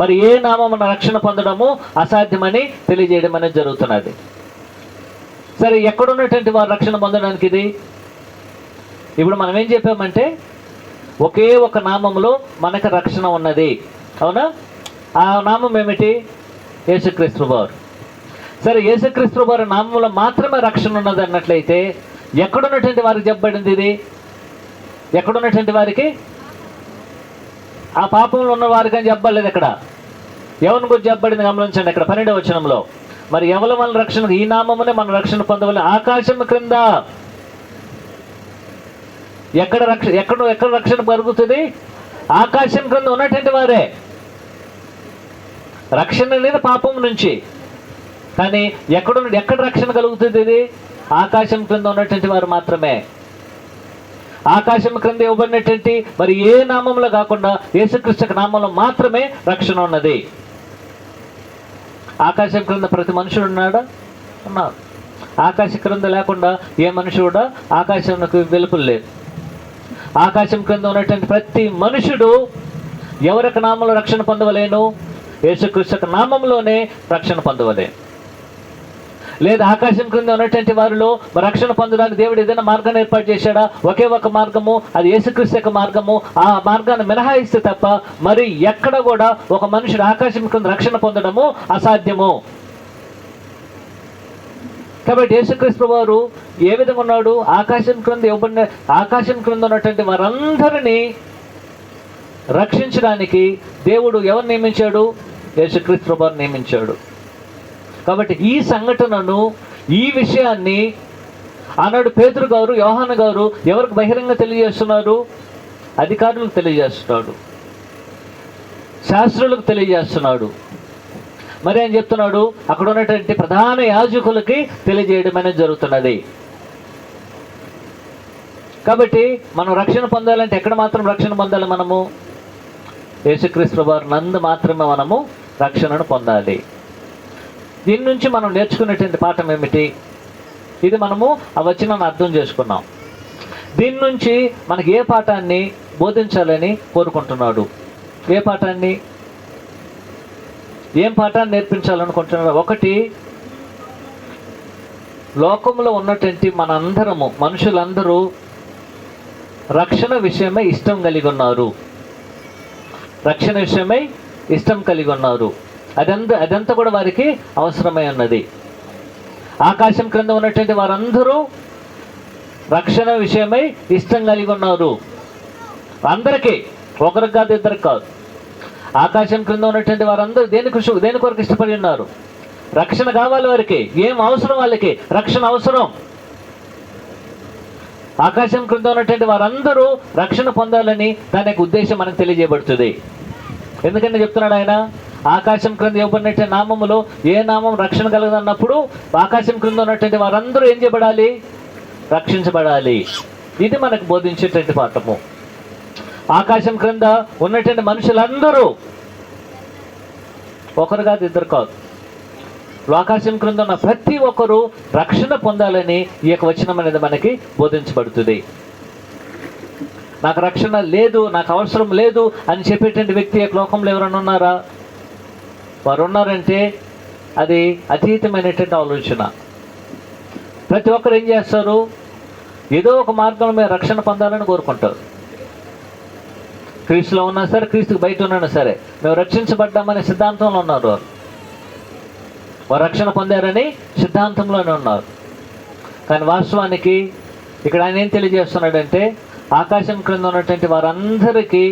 మరి ఏ నామమున రక్షణ పొందడము అసాధ్యమని తెలియజేయడం అనేది జరుగుతున్నది. సరే, ఎక్కడున్నటువంటి వారు రక్షణ పొందడానికి ఇది? ఇప్పుడు మనం ఏం చెప్పామంటే ఒకే ఒక నామములో మనకు రక్షణ ఉన్నది, అవునా? ఆ నామం ఏమిటి? యేసుక్రీస్తు వారు. సరే, యేసుక్రీస్తు వారి నామంలో మాత్రమే రక్షణ ఉన్నది అన్నట్లయితే ఎక్కడున్నటువంటి వారికి చెప్పబడింది ఇది? ఎక్కడున్నటువంటి వారికి? ఆ పాపంలో ఉన్న వారికి అని చెప్పలేదు. ఇక్కడ ఎవరిని గురించి చెప్పబడింది గమనించండి. ఇక్కడ 12వ వచనంలో, మరి ఎవరి వల్ల రక్షణ? ఈ నామమునే మనం రక్షణ పొందవలెను ఆకాశం క్రింద. ఎక్కడ రక్షణ కలుగుతుంది? ఆకాశం క్రింద ఉన్నటువంటి వారే. రక్షణ లేదు పాపం నుంచి, కానీ ఎక్కడ రక్షణ కలుగుతుంది? ఇది ఆకాశం క్రింద ఉన్నటువంటి వారు మాత్రమే. ఆకాశం క్రింద ఇవ్వబడినటువంటి మరి ఏ నామంలో కాకుండా యేసుక్రీస్తు నామంలో మాత్రమే రక్షణ ఉన్నది. ఆకాశం క్రింద ప్రతి మనుషుడు ఉన్నాడా? ఉన్నారు. ఆకాశం క్రింద లేకుండా ఏ మనుషుడు కూడా ఆకాశంకు వెలుపల లేదు. ఆకాశం క్రింద ఉన్నటువంటి ప్రతి మనుషుడు ఎవరికి నామంలో రక్షణ పొందవలేను? యేసుక్రీస్తు నామంలోనే రక్షణ పొందవలేను. లేదా ఆకాశం క్రింద ఉన్నటువంటి వారిలో రక్షణ పొందడానికి దేవుడు ఏదైనా మార్గాన్ని ఏర్పాటు చేశాడా? ఒకే ఒక మార్గము, అది యేసుక్రీస్తు యొక్క మార్గము. ఆ మార్గాన్ని మినహాయిస్తే తప్ప మరి ఎక్కడ కూడా ఒక మనుషుడు ఆకాశం క్రింద రక్షణ పొందడము అసాధ్యము. కాబట్టి యేసుక్రీస్తు వారు ఏ విధంగా ఉన్నాడు? ఆకాశం క్రింద ఉన్నటువంటి వారందరినీ రక్షించడానికి దేవుడు ఎవరు నియమించాడు? యేసుక్రీస్తు వారు నియమించాడు. కాబట్టి ఈ సంఘటనను, ఈ విషయాన్ని ఆనాడు పేతురు గారు, యోహాను గారు ఎవరికి బహిరంగ తెలియజేస్తున్నారు? అధికారులకు తెలియజేస్తున్నాడు, శాస్త్రులకు తెలియజేస్తున్నాడు. మరి ఆయన చెప్తున్నాడు అక్కడ ఉన్నటువంటి ప్రధాన యాజకులకి తెలియజేయడం అనేది జరుగుతున్నది. కాబట్టి మనం రక్షణ పొందాలంటే ఎక్కడ మాత్రం రక్షణ పొందాలి? మనము యేసుక్రీస్తు వారి నందు మాత్రమే మనము రక్షణను పొందాలి. దీని నుంచి మనం నేర్చుకునేటువంటి పాఠం ఏమిటి? ఇది మనము ఆ వచనాన్ని అర్థం చేసుకున్నాం. దీని నుంచి మనకి ఏ పాఠాన్ని బోధించాలని కోరుకుంటున్నాడు? ఏ పాఠాన్ని, ఏం పాఠాన్ని నేర్పించాలనుకుంటున్నాడు? ఒకటి, లోకంలో ఉన్నటువంటి మనందరము, మనుషులందరూ రక్షణ విషయమై ఇష్టం కలిగి ఉన్నారు. రక్షణ విషయమై ఇష్టం కలిగి ఉన్నారు. అదంతా కూడా వారికి అవసరమై ఉన్నది. ఆకాశం క్రింద ఉన్నటువంటి వారందరూ రక్షణ విషయమై ఇష్టం కలిగి ఉన్నారు. అందరికీ, ఒకరికి కాదు, ఇద్దరికి కాదు. ఆకాశం క్రింద ఉన్నటువంటి వారందరూ దేని కొరకు ఇష్టపడి ఉన్నారు? రక్షణ కావాలి వారికి. ఏం అవసరం? వాళ్ళకి రక్షణ అవసరం. ఆకాశం క్రింద ఉన్నటువంటి వారందరూ రక్షణ పొందాలని దాని యొక్క ఉద్దేశం మనకు తెలియజేయబడుతుంది. ఎందుకంటే చెప్తున్నాడు ఆయన, ఆకాశం క్రింద ఇవ్వబడినటువంటి నామములో ఏ నామం రక్షణ కలగదన్నప్పుడు ఆకాశం క్రింద ఉన్నటువంటి వారందరూ ఏం చేయబడాలి? రక్షించబడాలి. ఇది మనకు బోధించేటువంటి పాఠము. ఆకాశం క్రింద ఉన్నటువంటి మనుషులందరూ, ఒకరు కాదు, ఇద్దరు కాదు, ఆకాశం క్రింద ఉన్న ప్రతి ఒక్కరూ రక్షణ పొందాలని ఈ యొక్క వచనం అనేది మనకి బోధించబడుతుంది. నాకు రక్షణ లేదు, నాకు అవసరం లేదు అని చెప్పేటువంటి వ్యక్తి యొక్క లోకంలో ఎవరైనా ఉన్నారా? వారు ఉన్నారంటే అది అతీతమైనటువంటి ఆలోచన. ప్రతి ఒక్కరు ఏం చేస్తారు? ఏదో ఒక మార్గంలో మేము రక్షణ పొందాలని కోరుకుంటారు. క్రీస్తులో ఉన్నా సరే, క్రీస్తుకు బయట ఉన్నా సరే, మేము రక్షించబడ్డామనే సిద్ధాంతంలో ఉన్నారు. వారు రక్షణ పొందారని సిద్ధాంతంలోనే ఉన్నారు. కానీ వాస్తవానికి ఇక్కడ ఆయన ఏం తెలియజేస్తున్నాడంటే ఆకాశం క్రింద ఉన్నటువంటి వారందరికీ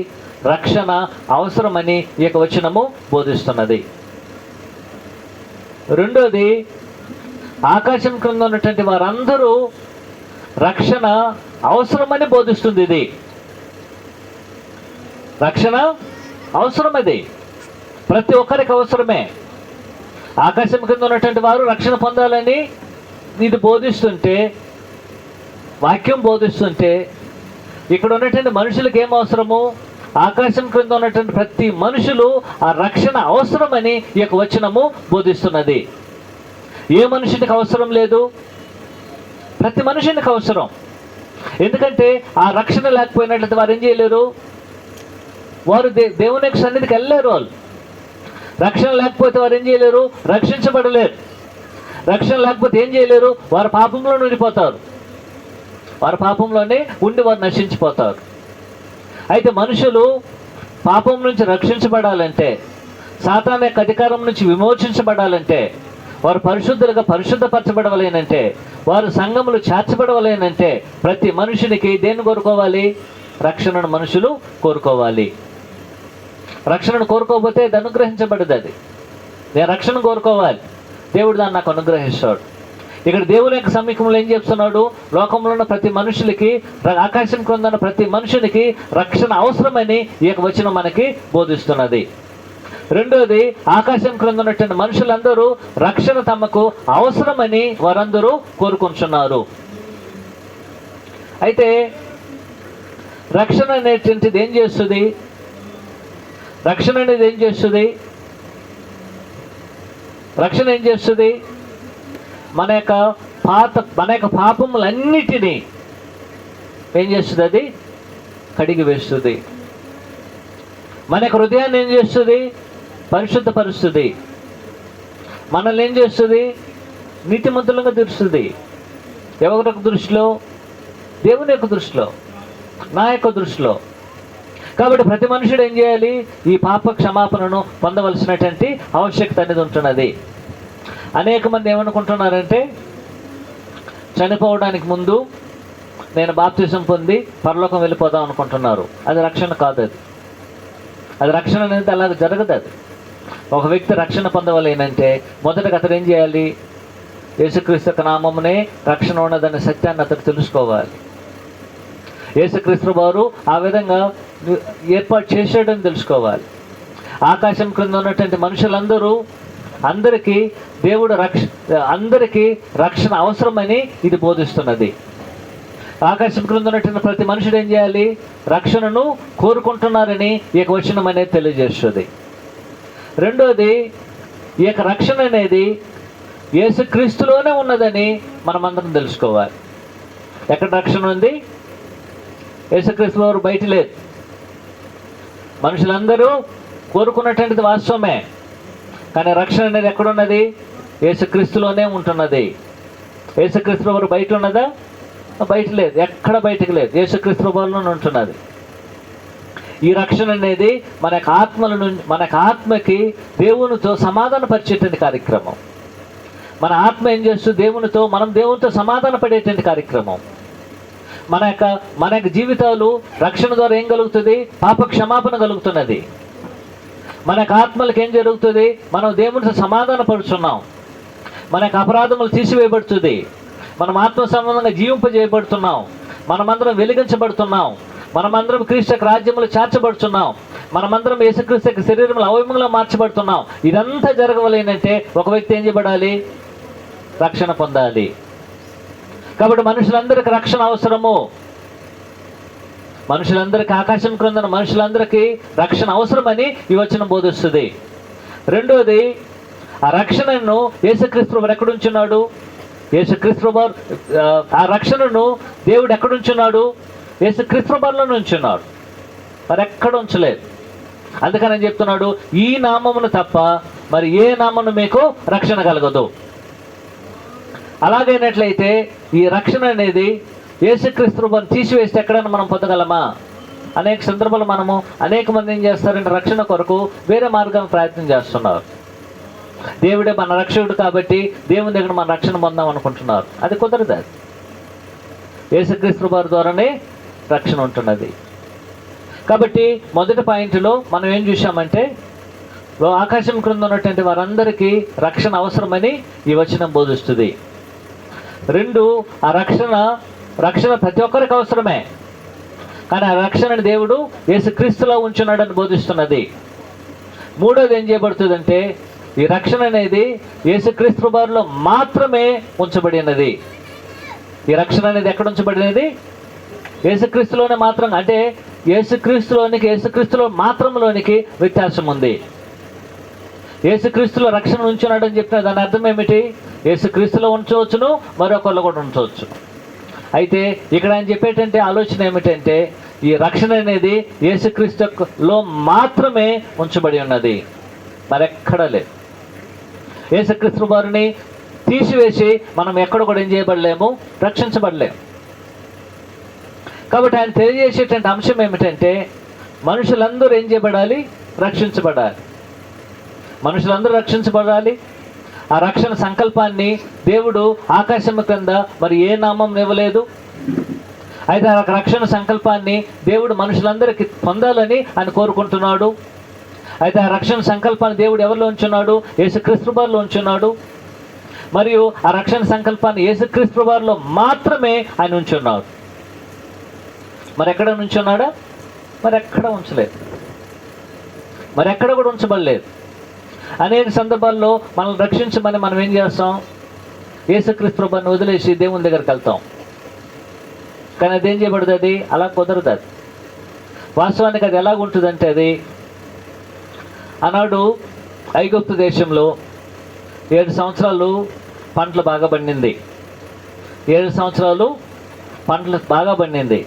రక్షణ అవసరమని ఈ యొక్క వచనము బోధిస్తున్నది. రెండోది, ఆకాశం క్రింద ఉన్నటువంటి వారందరూ రక్షణ అవసరమని బోధిస్తుంది. ఇది రక్షణ అవసరం, అది ప్రతి ఒక్కరికి అవసరమే. ఆకాశం కింద ఉన్నటువంటి వారు రక్షణ పొందాలని ఇది బోధిస్తుంటే, వాక్యం బోధిస్తుంటే, ఇక్కడ ఉన్నటువంటి మనుషులకు ఏం అవసరము? ఆకాశం క్రింద ఉన్నటువంటి ప్రతి మనుషులు ఆ రక్షణ అవసరమని ఈ యొక్క వచనము బోధిస్తున్నది. ఏ మనుషునికి అవసరం లేదు? ప్రతి మనుషునికి అవసరం. ఎందుకంటే ఆ రక్షణ లేకపోయినట్లయితే వారు ఏం చేయలేరు? వారు దేవుని యొక్క సన్నిధికి వెళ్ళలేరు. వాళ్ళు రక్షణ లేకపోతే వారు ఏం చేయలేరు? రక్షించబడలేరు. రక్షణ లేకపోతే ఏం చేయలేరు? వారు పాపంలో ఉండిపోతారు. వారు పాపంలోనే ఉండి వారు నశించిపోతారు. అయితే మనుషులు పాపం నుంచి రక్షించబడాలంటే, సాతాను యొక్క అధికారం నుంచి విమోచించబడాలంటే, వారు పరిశుద్ధులుగా పరిశుద్ధపరచబడవలేనంటే, వారు సంఘములు చేర్చబడవలేనంటే, ప్రతి మనుషునికి దేన్ని కోరుకోవాలి? రక్షణను మనుషులు కోరుకోవాలి. రక్షణను కోరుకోకపోతే అది అనుగ్రహించబడదు. అది నేను రక్షణ కోరుకోవాలి, దేవుడు దాన్ని నాకు అనుగ్రహిస్తాడు. ఇక్కడ దేవుని యొక్క సమీపంలో ఏం చెప్తున్నాడు? లోకంలో ఉన్న ప్రతి మనుషులకి, ఆకాశం క్రింద ఉన్న ప్రతి మనుషునికి రక్షణ అవసరమని ఈ యొక్క వచనం మనకి బోధిస్తున్నది. రెండోది, ఆకాశం క్రింద ఉన్నటువంటి మనుషులందరూ రక్షణ తమకు అవసరమని వారందరూ కోరుకుంటున్నారు. అయితే రక్షణ అనేటువంటిది ఏం చేస్తుంది? రక్షణ అనేది ఏం చేస్తుంది? రక్షణ ఏం చేస్తుంది? మన యొక్క పాపములన్నిటినీ ఏం చేస్తుంది? అది కడిగి వేస్తుంది. మన యొక్క హృదయాన్ని ఏం చేస్తుంది? పరిశుద్ధపరుస్తుంది. మనల్ని ఏం చేస్తుంది? నీతిమంతులుగా తీరుస్తుంది. ఎవరి యొక్క దృష్టిలో? దేవుని యొక్క దృష్టిలో, నా యొక్క దృష్టిలో. కాబట్టి ప్రతి మనుషుడు ఏం చేయాలి? ఈ పాప క్షమాపణను పొందవలసినటువంటి ఆవశ్యకత అనేది ఉంటున్నది. అనేక మంది ఏమనుకుంటున్నారంటే, చనిపోవడానికి ముందు నేను బాప్తిజం పొంది పరలోకం వెళ్ళిపోదాం అనుకుంటున్నారు. అది రక్షణ కాదు. అది రక్షణ అనేది అలాగ జరగదు. అది ఒక వ్యక్తి రక్షణ పొందవలేనంటే మొదటగా అతను ఏం చేయాలి? యేసుక్రీస్తు యొక్క నామమునే రక్షణ ఉన్నదనే సత్యాన్ని అతను తెలుసుకోవాలి. యేసుక్రీస్తు వారు ఆ విధంగా ఏర్పాటు చేసాడని తెలుసుకోవాలి. ఆకాశం క్రింద ఉన్నటువంటి మనుషులందరూ, అందరికీ దేవుడు అందరికీ రక్షణ అవసరమని ఇది బోధిస్తున్నది. ఆకాశం క్రింద ఉన్నటువంటి ప్రతి మనుషుడు ఏం చేయాలి? రక్షణను కోరుకుంటున్నారని ఈ యొక్క వచనం అనేది తెలియజేస్తుంది. రెండోది, ఈ యొక్క రక్షణ అనేది యేసుక్రీస్తులోనే ఉన్నదని మనమందరం తెలుసుకోవాలి. ఎక్కడ రక్షణ ఉంది? యేసుక్రీస్తు వారు బయట లేదు. మనుషులందరూ కోరుకున్నటువంటిది వాస్తవమే, కానీ రక్షణ అనేది ఎక్కడున్నది? యేసుక్రీస్తులోనే ఉంటున్నది. యేసుక్రీస్తు వారు బయట ఉన్నదా? బయట లేదు. ఎక్కడ బయటకు లేదు. యేసుక్రీస్తు వారిలోనే ఉంటున్నది. ఈ రక్షణ అనేది మన ఆత్మకి దేవునితో సమాధాన పరిచేటువంటి కార్యక్రమం. మన ఆత్మ ఏం చేస్తుంది? మనం దేవునితో సమాధాన పడేటువంటి కార్యక్రమం. మన యొక్క జీవితాలు రక్షణ ద్వారా ఏం కలుగుతుంది? పాప క్షమాపణ కలుగుతున్నది. మన యొక్క ఆత్మలకు ఏం జరుగుతుంది? మనం దేవునితో సమాధాన పడుతున్నాం. మన యొక్క అపరాధములు తీసివేయబడుతుంది. మనం ఆత్మ సంబంధంగా జీవింపజేయబడుతున్నాం. మనమందరం వెలిగించబడుతున్నాం. మనమందరం క్రీస్తు యొక్క రాజ్యములు చేర్చబడుతున్నాం. మనమందరం యేసుక్రీస్తు యొక్క శరీరంలో అవయవంగా మార్చబడుతున్నాం. ఇదంతా జరగవలేనంటే ఒక వ్యక్తి ఏం చేయబడాలి? రక్షణ పొందాలి. కాబట్టి మనుషులందరికీ రక్షణ అవసరము. మనుషులందరికీ, ఆకాశం క్రింద మనుషులందరికీ రక్షణ అవసరమని ఈ వచనం బోధిస్తుంది. రెండోది, ఆ రక్షణను యేసుక్రీస్తు వారు ఎక్కడుంచున్నాడు? యేసుక్రీస్తు వారు ఆ రక్షణను దేవుడు ఎక్కడుంచున్నాడు? యేసుక్రీస్తు వారిలోనే ఉంచున్నాడు. మరి ఎక్కడ ఉంచలేదు. అందుకని నేను చెప్తున్నాడు, ఈ నామమును తప్ప మరి ఏ నామమును మీకు రక్షణ కలగదు. అలాగైనట్లయితే ఈ రక్షణ అనేది యేసుక్రీస్తు వారిని తీసివేస్తే ఎక్కడైనా మనం పొందగలమా? అనేక సందర్భాలు అనేక మంది ఏం చేస్తారంటే రక్షణ కొరకు వేరే మార్గాన్ని ప్రయత్నం చేస్తున్నారు. దేవుడే మన రక్షకుడు కాబట్టి దేవుని దగ్గర మన రక్షణ పొందాం అనుకుంటున్నారు. అది కుదరదు. యేసుక్రీస్తు వారి ద్వారానే రక్షణ ఉంటున్నది. కాబట్టి మొదటి పాయింట్లో మనం ఏం చూసామంటే ఆకాశం క్రింద ఉన్నటువంటి వారందరికీ రక్షణ అవసరమని ఈ వచనం బోధిస్తుంది. 2, ఆ రక్షణ ప్రతి ఒక్కరికి అవసరమే, కానీ ఆ రక్షణని దేవుడు యేసుక్రీస్తులో ఉంచున్నాడని బోధిస్తున్నది. 3వది ఏం చేయబడుతుందంటే ఈ రక్షణ అనేది యేసుక్రీస్తు వారిలో మాత్రమే ఉంచబడినది. ఈ రక్షణ అనేది ఎక్కడ ఉంచబడినది? యేసుక్రీస్తులోనే మాత్రం. అంటే యేసుక్రీస్తులో మాత్రంలోనికి వ్యత్యాసం ఉంది. యేసుక్రీస్తులో రక్షణ ఉంచున్నాడని చెప్పిన దాని అర్థం ఏమిటి? యేసుక్రీస్తులో ఉంచవచ్చును, మరొకళ్ళు కూడా ఉంచవచ్చు. అయితే ఇక్కడ ఆయన చెప్పేటంటే ఆలోచన ఏమిటంటే ఈ రక్షణ అనేది యేసుక్రీస్తులో మాత్రమే ఉంచబడి ఉన్నది, మరెక్కడా లేదు. యేసుక్రీస్తు వారిని తీసివేసి మనం ఎక్కడ కూడా ఏం చేయబడలేము, రక్షించబడలేము. కాబట్టి ఆయన తెలియజేసేటువంటి అంశం ఏమిటంటే మనుషులందరూ ఏం చేయబడాలి? రక్షించబడాలి. మనుషులందరూ రక్షించబడాలి. ఆ రక్షణ సంకల్పాన్ని దేవుడు ఆకాశం కింద మరి ఏ నామం ఇవ్వలేదు. అయితే ఆ రక్షణ సంకల్పాన్ని దేవుడు మనుషులందరికీ పొందాలని ఆయన కోరుకుంటున్నాడు. అయితే ఆ రక్షణ సంకల్పాన్ని దేవుడు ఎవరిలో ఉంచున్నాడు? యేసుక్రీస్తు వారిలో ఉంచున్నాడు. మరియు ఆ రక్షణ సంకల్పాన్ని యేసుక్రీస్తు వారిలో మాత్రమే ఆయన ఉంచున్నాడు. మరి ఎక్కడ ఉంచున్నాడా? మరి ఎక్కడ ఉంచలేదు, మరి ఎక్కడ కూడా ఉంచబడలేదు. అనేక సందర్భాల్లో మనల్ని రక్షించమని మనం ఏం చేస్తాం? యేసుక్రీస్తు ప్రభువుని వదిలేసి దేవుని దగ్గరికి వెళ్తాం. కానీ అదేం చేయబడదు, అది అలా కుదరదు. అది వాస్తవానికి అది ఎలాగుంటుందంటే అది ఆనాడు ఐగుప్తు దేశంలో 7 సంవత్సరాలు పంటలు బాగా పండింది. 7 సంవత్సరాలు పంటలు బాగా పండింది.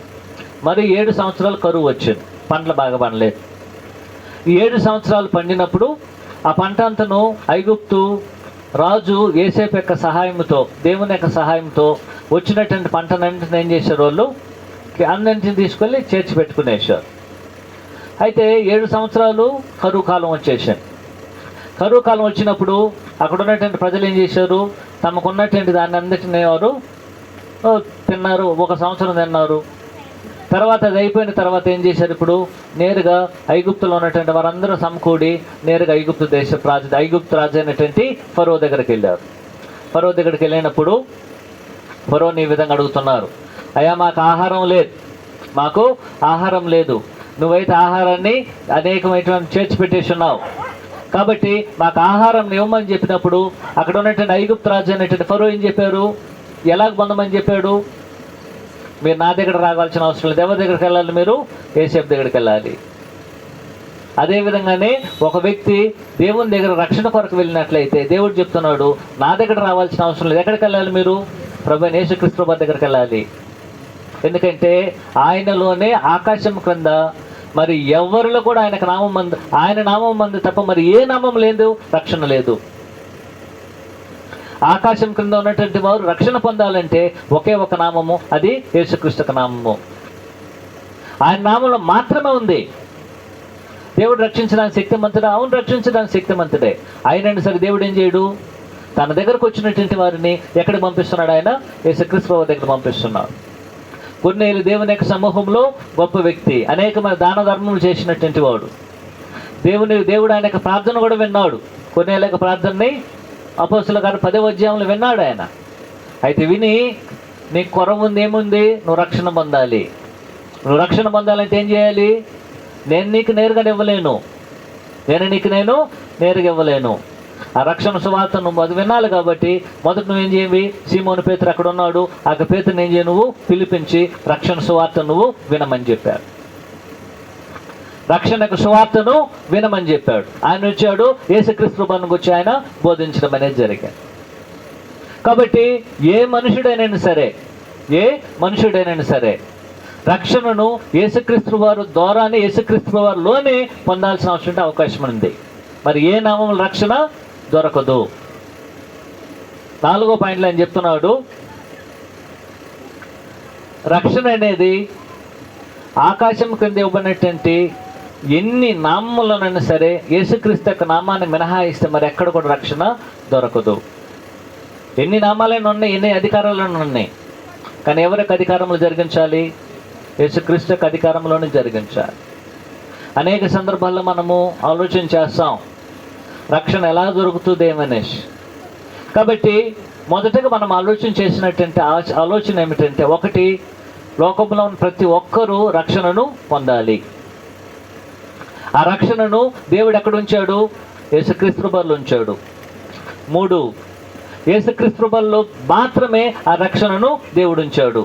మరి 7 సంవత్సరాలు కరువు వచ్చింది, పంటలు బాగా పండలేదు. ఈ 7 సంవత్సరాలు పండినప్పుడు ఆ పంట అంతను ఐగుప్తు రాజు యోసేపు యొక్క సహాయంతో, దేవుని యొక్క సహాయంతో వచ్చినటువంటి పంటనంటిని ఏం చేశారు? వాళ్ళు అన్నింటిని తీసుకెళ్ళి చేర్చి పెట్టుకునేసారు. అయితే 7 సంవత్సరాలు కరువు కాలం వచ్చేసారు. కరువు కాలం వచ్చినప్పుడు అక్కడ ఉన్నటువంటి ప్రజలు ఏం చేశారు? తమకున్నటువంటి దాన్ని అందరినీ వారు తిన్నారు. 1 సంవత్సరం తిన్నారు. తర్వాత అది అయిపోయిన తర్వాత ఏం చేశారు? ఇప్పుడు నేరుగా ఐగుప్తులో ఉన్నటువంటి వారందరూ సమకూడి నేరుగా ఐగుప్తు రాజు అయినటువంటి ఫరో దగ్గరికి వెళ్ళారు. ఫరో దగ్గరికి వెళ్ళినప్పుడు ఫరోని ఈ విధంగా అడుగుతున్నారు, అయ్యా మాకు ఆహారం లేదు, నువ్వైతే ఆహారాన్ని అనేకమైనటువంటి చేర్చి పెట్టేసి ఉన్నావు, కాబట్టి మాకు ఆహారం ఇవ్వమని చెప్పినప్పుడు అక్కడ ఉన్నటువంటి ఐగుప్తు రాజు అయినటువంటి ఫరో ఏం చెప్పారు? ఎలాగ పొందమని చెప్పాడు? మీరు నా దగ్గర రావాల్సిన అవసరం లేదు. ఎవరి దగ్గరికి వెళ్ళాలి? మీరు యోసేపు దగ్గరికి వెళ్ళాలి. అదేవిధంగానే ఒక వ్యక్తి దేవుని దగ్గర రక్షణ కొరకు వెళ్ళినట్లయితే దేవుడు చెప్తున్నాడు, నా దగ్గర రావాల్సిన అవసరం లేదు. ఎక్కడికి వెళ్ళాలి? మీరు ప్రభువైన యేసుక్రీస్తు వారి దగ్గరికి వెళ్ళాలి. ఎందుకంటే ఆయనలోనే ఆకాశం క్రింద మరి ఎవరిలో కూడా ఆయన నామం మందు తప్ప మరి ఏ నామం లేదు, రక్షణ లేదు. ఆకాశం క్రింద ఉన్నటువంటి వారు రక్షణ పొందాలంటే ఒకే ఒక నామము, అది యేసుక్రీస్తు నామము. ఆయన నామంలో మాత్రమే ఉంది. దేవుడు రక్షించడానికి శక్తిమంతుడా? అవును, రక్షించడానికి శక్తిమంతుడే. అయినండి సరే దేవుడు ఏం చేయడు? తన దగ్గరకు వచ్చినటువంటి వారిని ఎక్కడికి పంపిస్తున్నాడు? ఆయన యేసుక్రీస్తు దగ్గర పంపిస్తున్నాడు. కొన్నేళ్ళు దేవుని యొక్క సమూహంలో గొప్ప వ్యక్తి, అనేకమైన దాన ధర్మములు చేసినటువంటి వాడు. దేవుడు ఆయన యొక్క ప్రార్థన కూడా విన్నాడు. కొన్నేళ్ళ యొక్క ప్రార్థనని అపోస్తలుల గారు 10వ అధ్యాయంలో విన్నాడు ఆయన. అయితే విని నీకు కొరవ ఉంది, ఏముంది? నువ్వు రక్షణ పొందాలి. నువ్వు రక్షణ పొందాలంటే ఏం చేయాలి? నేను నీకు నేరుగా ఇవ్వలేను. ఆ రక్షణ సువార్త నువ్వు అది వినాలి. కాబట్టి మొదట నువ్వేం చేయాలి? సీమోను పేతురు అక్కడ ఉన్నాడు, ఆ పేతురుని ఏం చేయ? నువ్వు పిలిపించి రక్షణ సువార్త నువ్వు వినమని చెప్పాడు. రక్షణకు సువార్తను వినమని చెప్పాడు. ఆయన వచ్చాడు, యేసుక్రీస్తు ప్రభువుకి వచ్చి ఆయన బోధించడం అనేది జరిగింది. కాబట్టి ఏ మనుషుడైనా సరే రక్షణను యేసుక్రీస్తు వారి ద్వారానే, యేసుక్రీస్తు వారిలోనే పొందాల్సిన అవసరం అవకాశం ఉంది. మరి ఏ నామం రక్షణ దొరకదు. 4వ పాయింట్లో ఆయన చెప్తున్నాడు, రక్షణ అనేది ఆకాశం కింద ఇవ్వబడినటువంటి ఎన్ని నామములనైనా సరే యేసుక్రీస్తు యొక్క నామాన్ని మినహాయిస్తే మరి ఎక్కడ కూడా రక్షణ దొరకదు. ఎన్ని నామాలైనా ఉన్నాయి, ఎన్ని అధికారాలైనా ఉన్నాయి, కానీ ఎవరికి అధికారంలో జరిగించాలి? యేసుక్రీస్తుకి అధికారంలోనే జరిగించాలి. అనేక సందర్భాల్లో మనము ఆలోచన చేస్తాం, రక్షణ ఎలా దొరుకుతుంది ఏమనేసి. కాబట్టి మొదటగా మనం ఆలోచన చేసినట్టంటే ఆలోచన ఏమిటంటే, ఒకటి, లోకంలో ఉన్న ప్రతి ఒక్కరూ రక్షణను పొందాలి. ఆ రక్షణను దేవుడు ఎక్కడ ఉంచాడు? యేసుక్రీస్తు బలిలో ఉంచాడు. 3, యేసుక్రీస్తు బలిలో మాత్రమే ఆ రక్షణను దేవుడు ఉంచాడు.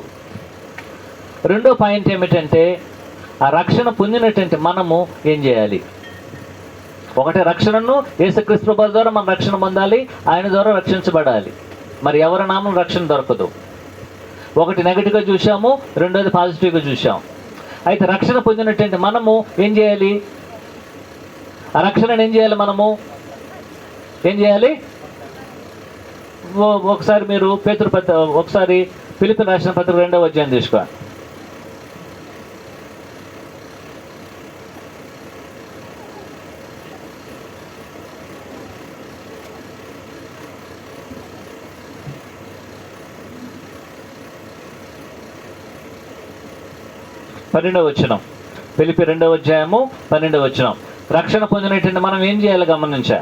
రెండో పాయింట్ ఏమిటంటే, ఆ రక్షణ పొందినట్టంటే మనము ఏం చేయాలి? ఒకటి, రక్షణను యేసుక్రీస్తు బలి ద్వారా మనం రక్షణ పొందాలి, ఆయన ద్వారా రక్షించబడాలి. మరి ఎవరి నామం రక్షణ దొరకదు. ఒకటి నెగటివ్గా చూసాము, రెండోది పాజిటివ్గా చూసాము. అయితే రక్షణ పొందినట్టంటే మనము ఏం చేయాలి? ఆ రక్షణను ఏం చేయాలి? మనము ఏం చేయాలి? ఒకసారి మీరు ఒకసారి ఫిలిప్పీయులకు రాసిన పత్రిక 2వ అధ్యాయం తీసుకో. ఫిలిప్పీ 2వ అధ్యాయము 12వ వచనం. రక్షణ పొందినటువంటి మనం ఏం చేయాలి గమనించా.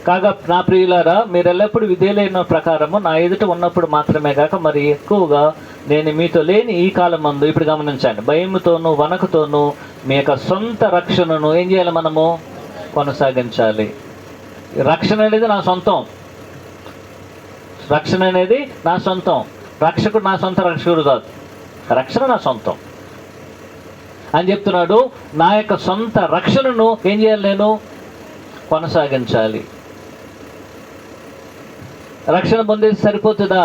కాగా నా ప్రియులారా, మీరు ఎల్లప్పుడూ విధేయులైన ప్రకారము నా ఎదుట ఉన్నప్పుడు మాత్రమే కాక మరి ఎక్కువగా నేను మీతో లేని ఈ కాలం మందు, ఇప్పుడు గమనించండి, భయముతోనూ వణకుతోనూ మీ యొక్క సొంత రక్షణను ఏం చేయాలి? మనము కొనసాగించాలి. రక్షణ అనేది నా సొంతం. రక్షణ అనేది నా సొంతం. రక్షకుడు నా సొంత రక్షకుడు కాదు, రక్షణ నా సొంతం అని చెప్తున్నాడు. నా యొక్క సొంత రక్షణను ఏం చేయాలి? నేను కొనసాగించాలి. రక్షణ పొందేది సరిపోతుందా?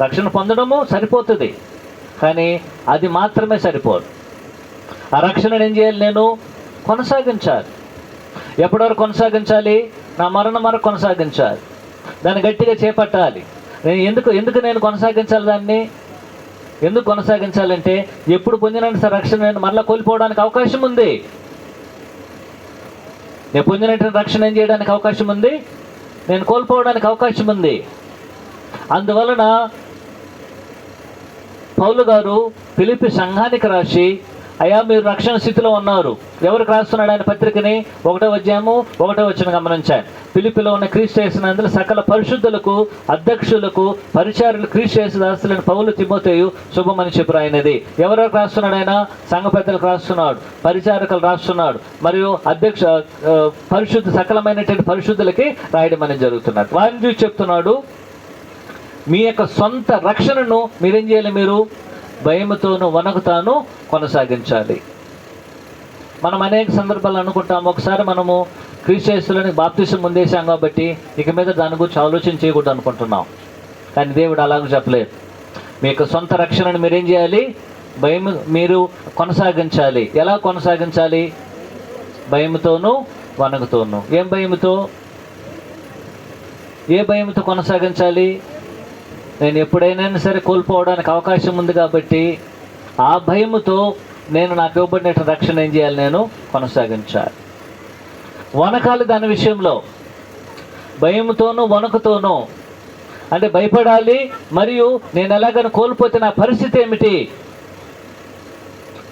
రక్షణ పొందడము సరిపోతుంది, కానీ అది మాత్రమే సరిపోదు. ఆ రక్షణను ఏం చేయాలి? నేను కొనసాగించాలి. ఎప్పటి వరకు కొనసాగించాలి? నా మరణం వరకు కొనసాగించాలి. దాన్ని గట్టిగా చేపట్టాలి. నేను ఎందుకు నేను కొనసాగించాలి? దాన్ని ఎందుకు కొనసాగించాలంటే, ఎప్పుడు పొందిన రక్షణ నేను మళ్ళీ కోల్పోవడానికి అవకాశం ఉంది. నేను పొందినటువంటి రక్షణ ఏం చేయడానికి అవకాశం ఉంది? నేను కోల్పోవడానికి అవకాశం ఉంది. అందువలన పౌలు గారు ఫిలిప్పీ సంఘానికి రాసి, అయ్యా మీరు రక్షణ స్థితిలో ఉన్నారు. ఎవరికి రాస్తున్నాడు ఆయన పత్రికని? 1వ అధ్యాయము 1వ వచనం గమనించాను. ఫిలిప్పీలో ఉన్న క్రీస్తు యేసునందు సకల పరిశుద్ధులకు, అధ్యక్షులకు, పరిచారులు, క్రీస్తు యేసు దాసులైన పౌలు, తిమోతేయు శుభమని చెప్పి రాయినది. ఎవరికి రాస్తున్నాడు ఆయన? సంఘ పెద్దలకు రాస్తున్నాడు, పరిచారకులు రాస్తున్నాడు, మరియు పరిశుద్ధ సకలమైనటువంటి పరిశుద్ధులకి రాయడం అనేది జరుగుతున్నాడు. వారిని చూసి చెప్తున్నాడు, మీ యొక్క సొంత రక్షణను మీరేం చేయాలి? మీరు భయముతోనూ వణకుతాను కొనసాగించాలి. మనం అనేక సందర్భాలు అనుకుంటాము, ఒకసారి మనము క్రీస్తు యేసులోని బాప్తిసం పొందేశాం కాబట్టి ఇక మీద దాని గురించి ఆలోచన చేయకూడదు అనుకుంటున్నాం. కానీ దేవుడు అలాగ చెప్పలేదు. మీ యొక్క సొంత రక్షణను మీరేం చేయాలి? మీరు కొనసాగించాలి. ఎలా కొనసాగించాలి? భయముతోనూ వణకుతోనూ. ఏ భయముతో కొనసాగించాలి? నేను ఎప్పుడైనా సరే కోల్పోవడానికి అవకాశం ఉంది కాబట్టి ఆ భయముతో నేను నాకు ఇవ్వబడిన రక్షణ ఏం చేయాలి? నేను కొనసాగించాలి. వణకాలి దాని విషయంలో. భయముతోనూ వణకుతోనూ అంటే భయపడాలి. మరియు నేను ఎలాగైనా కోల్పోతే నా పరిస్థితి ఏమిటి?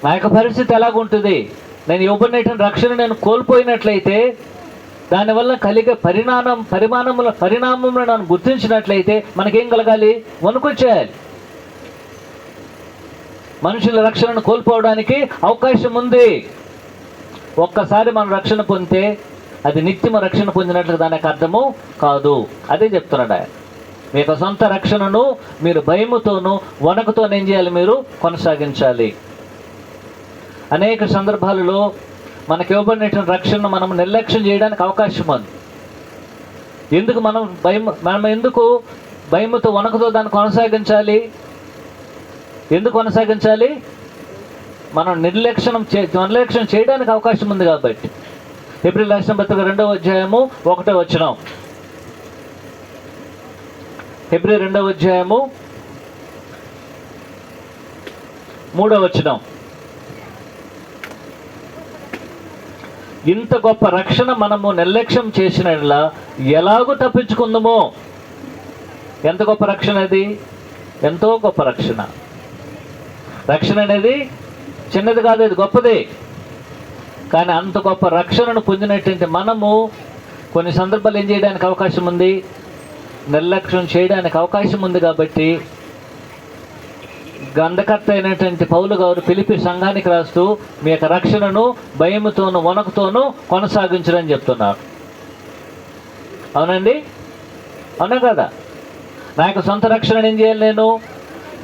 నా యొక్క పరిస్థితి ఎలాగుంటుంది? నేను ఇవ్వబడిన రక్షణ నేను కోల్పోయినట్లయితే దానివల్ల కలిగే పరిణామంలో నన్ను గుర్తించినట్లయితే మనకేం కలగాలి? వణుకొచ్చేయాలి. మనుషుల రక్షణను కోల్పోవడానికి అవకాశం ఉంది. ఒక్కసారి మనం రక్షణ పొందితే అది నిత్యము రక్షణ పొందినట్లు దానికి అర్థము కాదు. అదే చెప్తున్నాడు ఆయన. మీ యొక్క సొంత రక్షణను మీరు భయముతోనూ వణకుతోనూ ఏం చేయాలి? మీరు కొనసాగించాలి. అనేక సందర్భాలలో మనకి ఇవ్వబడినటువంటి రక్షణను మనం నిర్లక్ష్యం చేయడానికి అవకాశం ఉంది. మనం ఎందుకు భయముతో వణకుతో దాన్ని కొనసాగించాలి? ఎందుకు కొనసాగించాలి? మనం నిర్లక్ష్యం చేయడానికి అవకాశం ఉంది కాబట్టి. హెబ్రీయులకు రాసిన పత్రిక 2వ అధ్యాయము 1వ వచనం. హెబ్రీ 2వ అధ్యాయము 3వ వచనం. ఇంత గొప్ప రక్షణ మనము నిర్లక్ష్యం చేసినట్లా ఎలాగూ తప్పించుకుందామో. ఎంత గొప్ప రక్షణ అది? ఎంతో గొప్ప రక్షణ. రక్షణ అనేది చిన్నది కాదు, అది గొప్పది. కానీ అంత గొప్ప రక్షణను పొందినటువంటి మనము కొన్ని సందర్భాలు ఏం చేయడానికి అవకాశం ఉంది? నిర్లక్ష్యం చేయడానికి అవకాశం ఉంది. కాబట్టి గ్రంథకర్త అయినటువంటి పౌలు గారు ఫిలిప్పీ సంఘానికి రాస్తూ మీ యొక్క రక్షణను భయముతోనూ వణకుతోనూ కొనసాగించడని చెప్తున్నారు. అవునండి, అవునా కదా? నా యొక్క సొంత రక్షణ ఏం చేయాలి? నేను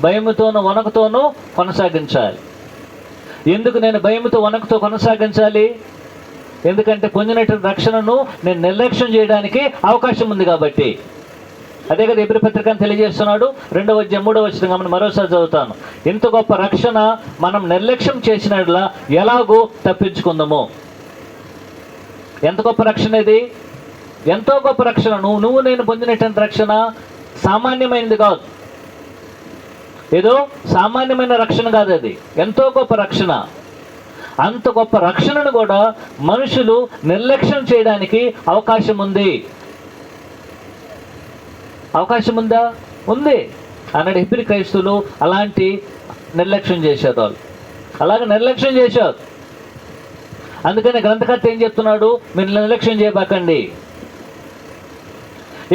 భయముతోనూ వణకుతోనూ కొనసాగించాలి. ఎందుకు నేను భయముతో వణకుతో కొనసాగించాలి? ఎందుకంటే పొందినటువంటి రక్షణను నేను నిర్లక్ష్యం చేయడానికి అవకాశం ఉంది కాబట్టి. అదే కదా ఎబ్రీ పత్రికను తెలియజేస్తున్నాడు. 2వ అధ్యాయం 3వ వచనం మనం మరోసారి చదువుతాను. ఇంత గొప్ప రక్షణ మనం నిర్లక్ష్యం చేసినట్లా ఎలాగూ తప్పించుకుందాము. ఎంత గొప్ప రక్షణ ఇది? ఎంతో గొప్ప రక్షణ. నువ్వు నేను పొందినటువంటి రక్షణ సామాన్యమైనది కాదు. ఏదో సామాన్యమైన రక్షణ కాదు, అది ఎంతో గొప్ప రక్షణ. అంత గొప్ప రక్షణను కూడా మనుషులు నిర్లక్ష్యం చేయడానికి అవకాశం ఉంది. అవకాశం ఉందా? ఉంది. అన్నాడు హెబ్రీ క్రైస్తవులు అలాంటి నిర్లక్ష్యం చేశారు. వాళ్ళు అలాగే నిర్లక్ష్యం చేశారు. అందుకని గ్రంథకర్త ఏం చెప్తున్నాడు? మీరు నిర్లక్ష్యం చేయబాకండి.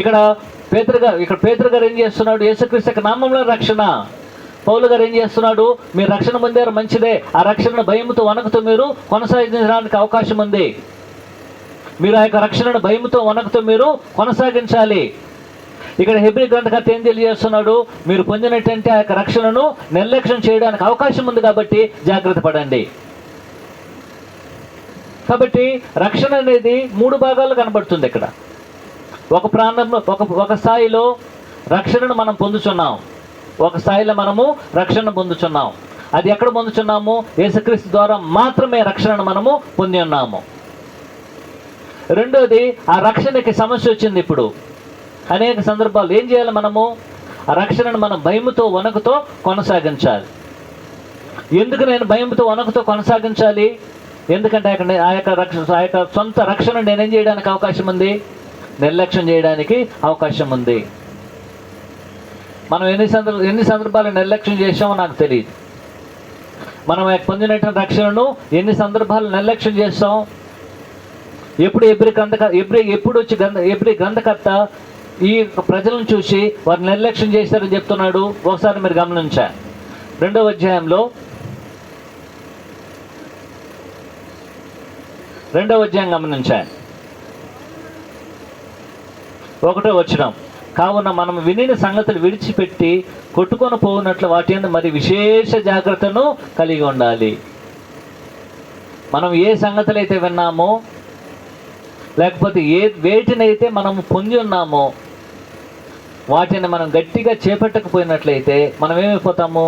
ఇక్కడ పేతురు గారు ఏం చేస్తున్నాడు? యేసుక్రీస్తు నామంలో రక్షణ. పౌలు గారు ఏం చేస్తున్నాడు? మీరు రక్షణ పొందారు, మంచిదే. ఆ రక్షణను భయముతో వణకుతూ మీరు కొనసాగించడానికి అవకాశం ఉంది. మీరు ఆ యొక్క రక్షణను భయముతో వణకుతూ మీరు కొనసాగించాలి. ఇక్కడ హెబ్రీ గ్రంథకర్త ఏం తెలియజేస్తున్నాడు? మీరు పొందినటువంటి ఆ యొక్క రక్షణను నిర్లక్ష్యం చేయడానికి అవకాశం ఉంది కాబట్టి జాగ్రత్త పడండి. కాబట్టి రక్షణ అనేది 3 భాగాలు కనబడుతుంది ఇక్కడ. ఒక ప్రాంతంలో ఒక స్థాయిలో రక్షణను మనం పొందుచున్నాం. ఒక స్థాయిలో మనము రక్షణ పొందుచున్నాం. అది ఎక్కడ పొందుచున్నాము? యేసుక్రీస్తు ద్వారా మాత్రమే రక్షణను మనము పొంది ఉన్నాము. రెండోది, ఆ రక్షణకి సమస్య వచ్చింది. ఇప్పుడు అనేక సందర్భాలు ఏం చేయాలి? మనము ఆ రక్షణను మనం భయముతో వణకుతో కొనసాగించాలి. ఎందుకు నేను భయముతో వణకుతో కొనసాగించాలి? ఎందుకంటే ఆ యొక్క సొంత రక్షణ నేనేం చేయడానికి అవకాశం ఉంది? నిర్లక్ష్యం చేయడానికి అవకాశం ఉంది. మనం ఎన్ని సందర్భాలు నిర్లక్ష్యం చేసామో నాకు తెలియదు. మనం పొందినటువంటి రక్షణను ఎన్ని సందర్భాలు నిర్లక్ష్యం చేస్తాం? ఎప్పుడు వచ్చి గ్రంథకర్త ఈ ప్రజలను చూసి వారు నిర్లక్ష్యం చేశారని చెప్తున్నాడు. ఒకసారి మీరు గమనించారు. 2వ అధ్యాయంలో 2వ అధ్యాయం గమనించాను. 1వ వచనం. కావున మనం వినిన సంగతులు విడిచిపెట్టి కొట్టుకొని పోవునట్లు వాటి యందు మరి విశేష జాగ్రత్తను కలిగి ఉండాలి. మనం ఏ సంగతులు అయితే విన్నామో, లేకపోతే వేటినైతే మనము పొంది ఉన్నామో వాటిని మనం గట్టిగా చేపట్టకపోయినట్లయితే మనం ఏమైపోతాము?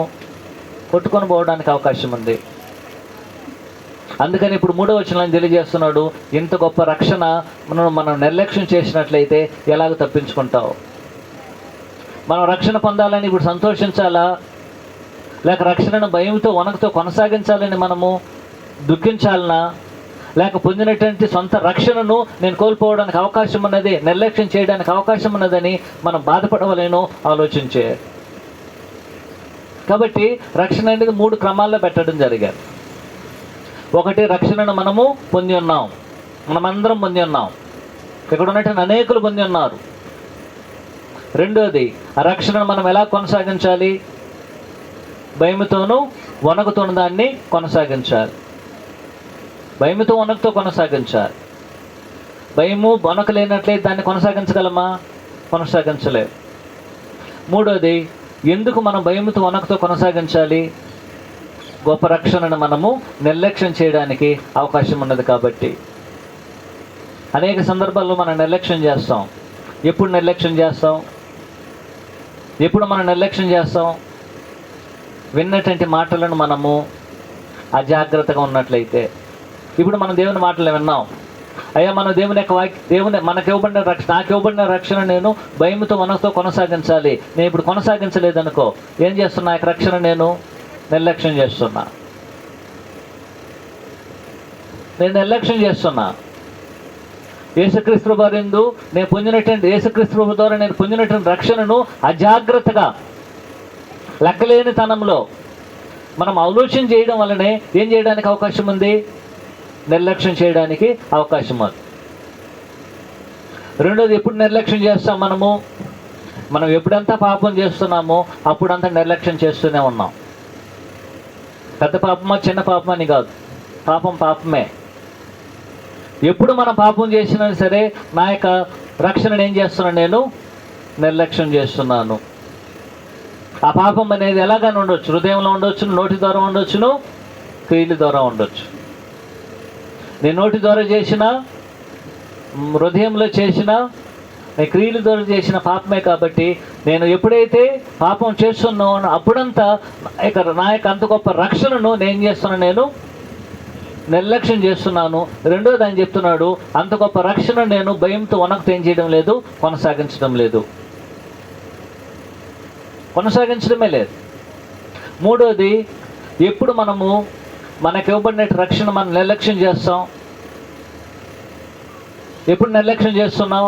కొట్టుకొని పోవడానికి అవకాశం ఉంది. అందుకని ఇప్పుడు 3వ వచనం తెలియజేస్తున్నాడు, ఇంత గొప్ప రక్షణ మనం నిర్లక్ష్యం చేసినట్లయితే ఎలాగ తప్పించుకుంటావు? మనం రక్షణ పొందాలని ఇప్పుడు సంతోషించాలా, లేక రక్షణను భయంతో వణకుతో కొనసాగించాలని మనము దుఃఖించాలనా, లేక పొందినటువంటి సొంత రక్షణను నేను కోల్పోవడానికి అవకాశం ఉన్నది, నిర్లక్ష్యం చేయడానికి అవకాశం ఉన్నదని మనం బాధపడవలేనో ఆలోచించే. కాబట్టి రక్షణ అనేది 3 క్రమాల్లో పెట్టడం జరిగారు. ఒకటి, రక్షణను మనము పొంది ఉన్నాం, మనమందరం పొంది ఉన్నాం, ఇక్కడ ఉన్నటువంటి అనేకులు పొంది ఉన్నారు. రెండోది, ఆ రక్షణను మనం ఎలా కొనసాగించాలి? భయముతోనూ వణకుతోను దాన్ని కొనసాగించాలి. భయముతో వణకుతో కొనసాగించాలి. భయము వణకు లేనట్లయితే దాన్ని కొనసాగించగలమా? కొనసాగించలేము. మూడోది, ఎందుకు మనం భయముతో వణకుతో కొనసాగించాలి? గొప్ప రక్షణను మనము నిర్లక్ష్యం చేయడానికి అవకాశం ఉన్నది కాబట్టి. అనేక సందర్భాల్లో మనం నిర్లక్ష్యం చేస్తాం. ఎప్పుడు నిర్లక్ష్యం చేస్తాం? ఎప్పుడు మనం నిర్లక్ష్యం చేస్తాం? విన్నటువంటి మాటలను మనము అజాగ్రత్తగా ఉన్నట్లయితే. ఇప్పుడు మనం దేవుని మాటలు విన్నాం. అయ్యా, మనం దేవుని యొక్క నాకు ఇవ్వబడిన రక్షణ నేను భయముతో మనసుతో కొనసాగించాలి. నేను ఇప్పుడు కొనసాగించలేదనుకో, ఏం చేస్తున్నా? యొక్క రక్షణ నేను నిర్లక్ష్యం చేస్తున్నా. యేసుక్రీస్తు వారిందు నేను పొందినటువంటి యేసుక్రీస్తు ద్వారా నేను పొందినటువంటి రక్షణను అజాగ్రత్తగా లెక్కలేని తనంలో మనం ఆలోచన చేయడం వల్లనే ఏం చేయడానికి అవకాశం ఉంది? నిర్లక్ష్యం చేయడానికి అవకాశం ఉంది. రెండోది, ఎప్పుడు నిర్లక్ష్యం చేస్తాం మనం ఎప్పుడంతా పాపం చేస్తున్నామో అప్పుడంతా నిర్లక్ష్యం చేస్తూనే ఉన్నాం. పెద్ద పాపమా చిన్న పాపమా అని కాదు, పాపమే. ఎప్పుడు మనం పాపం చేసినా సరే నా యొక్క రక్షణను ఏం చేస్తున్నాను? నేను నిర్లక్ష్యం చేస్తున్నాను. ఆ పాపం అనేది ఎలాగైనా ఉండొచ్చు, హృదయంలో ఉండొచ్చు, నోటి ద్వారా ఉండొచ్చును, క్రియల ద్వారా ఉండొచ్చు. నేను నోటి ద్వారా చేసిన, హృదయంలో చేసిన, క్రియల ద్వారా చేసిన పాపమే. కాబట్టి నేను ఎప్పుడైతే పాపం చేస్తున్నానో అప్పుడంతా నా యొక్క అంత గొప్ప రక్షణను నేను చేస్తున్నాను, నేను నిర్లక్ష్యం చేస్తున్నాను. రెండోది ఆయన చెప్తున్నాడు, అంత గొప్ప రక్షణ నేను భయంతో వణకుతో ఏం చేయడం లేదు, కొనసాగించడమే లేదు. మూడోది, ఎప్పుడు మనకు ఇవ్వబడిన రక్షణ మనం నిర్లక్ష్యం చేస్తాం? ఎప్పుడు నిర్లక్ష్యం చేస్తున్నాం?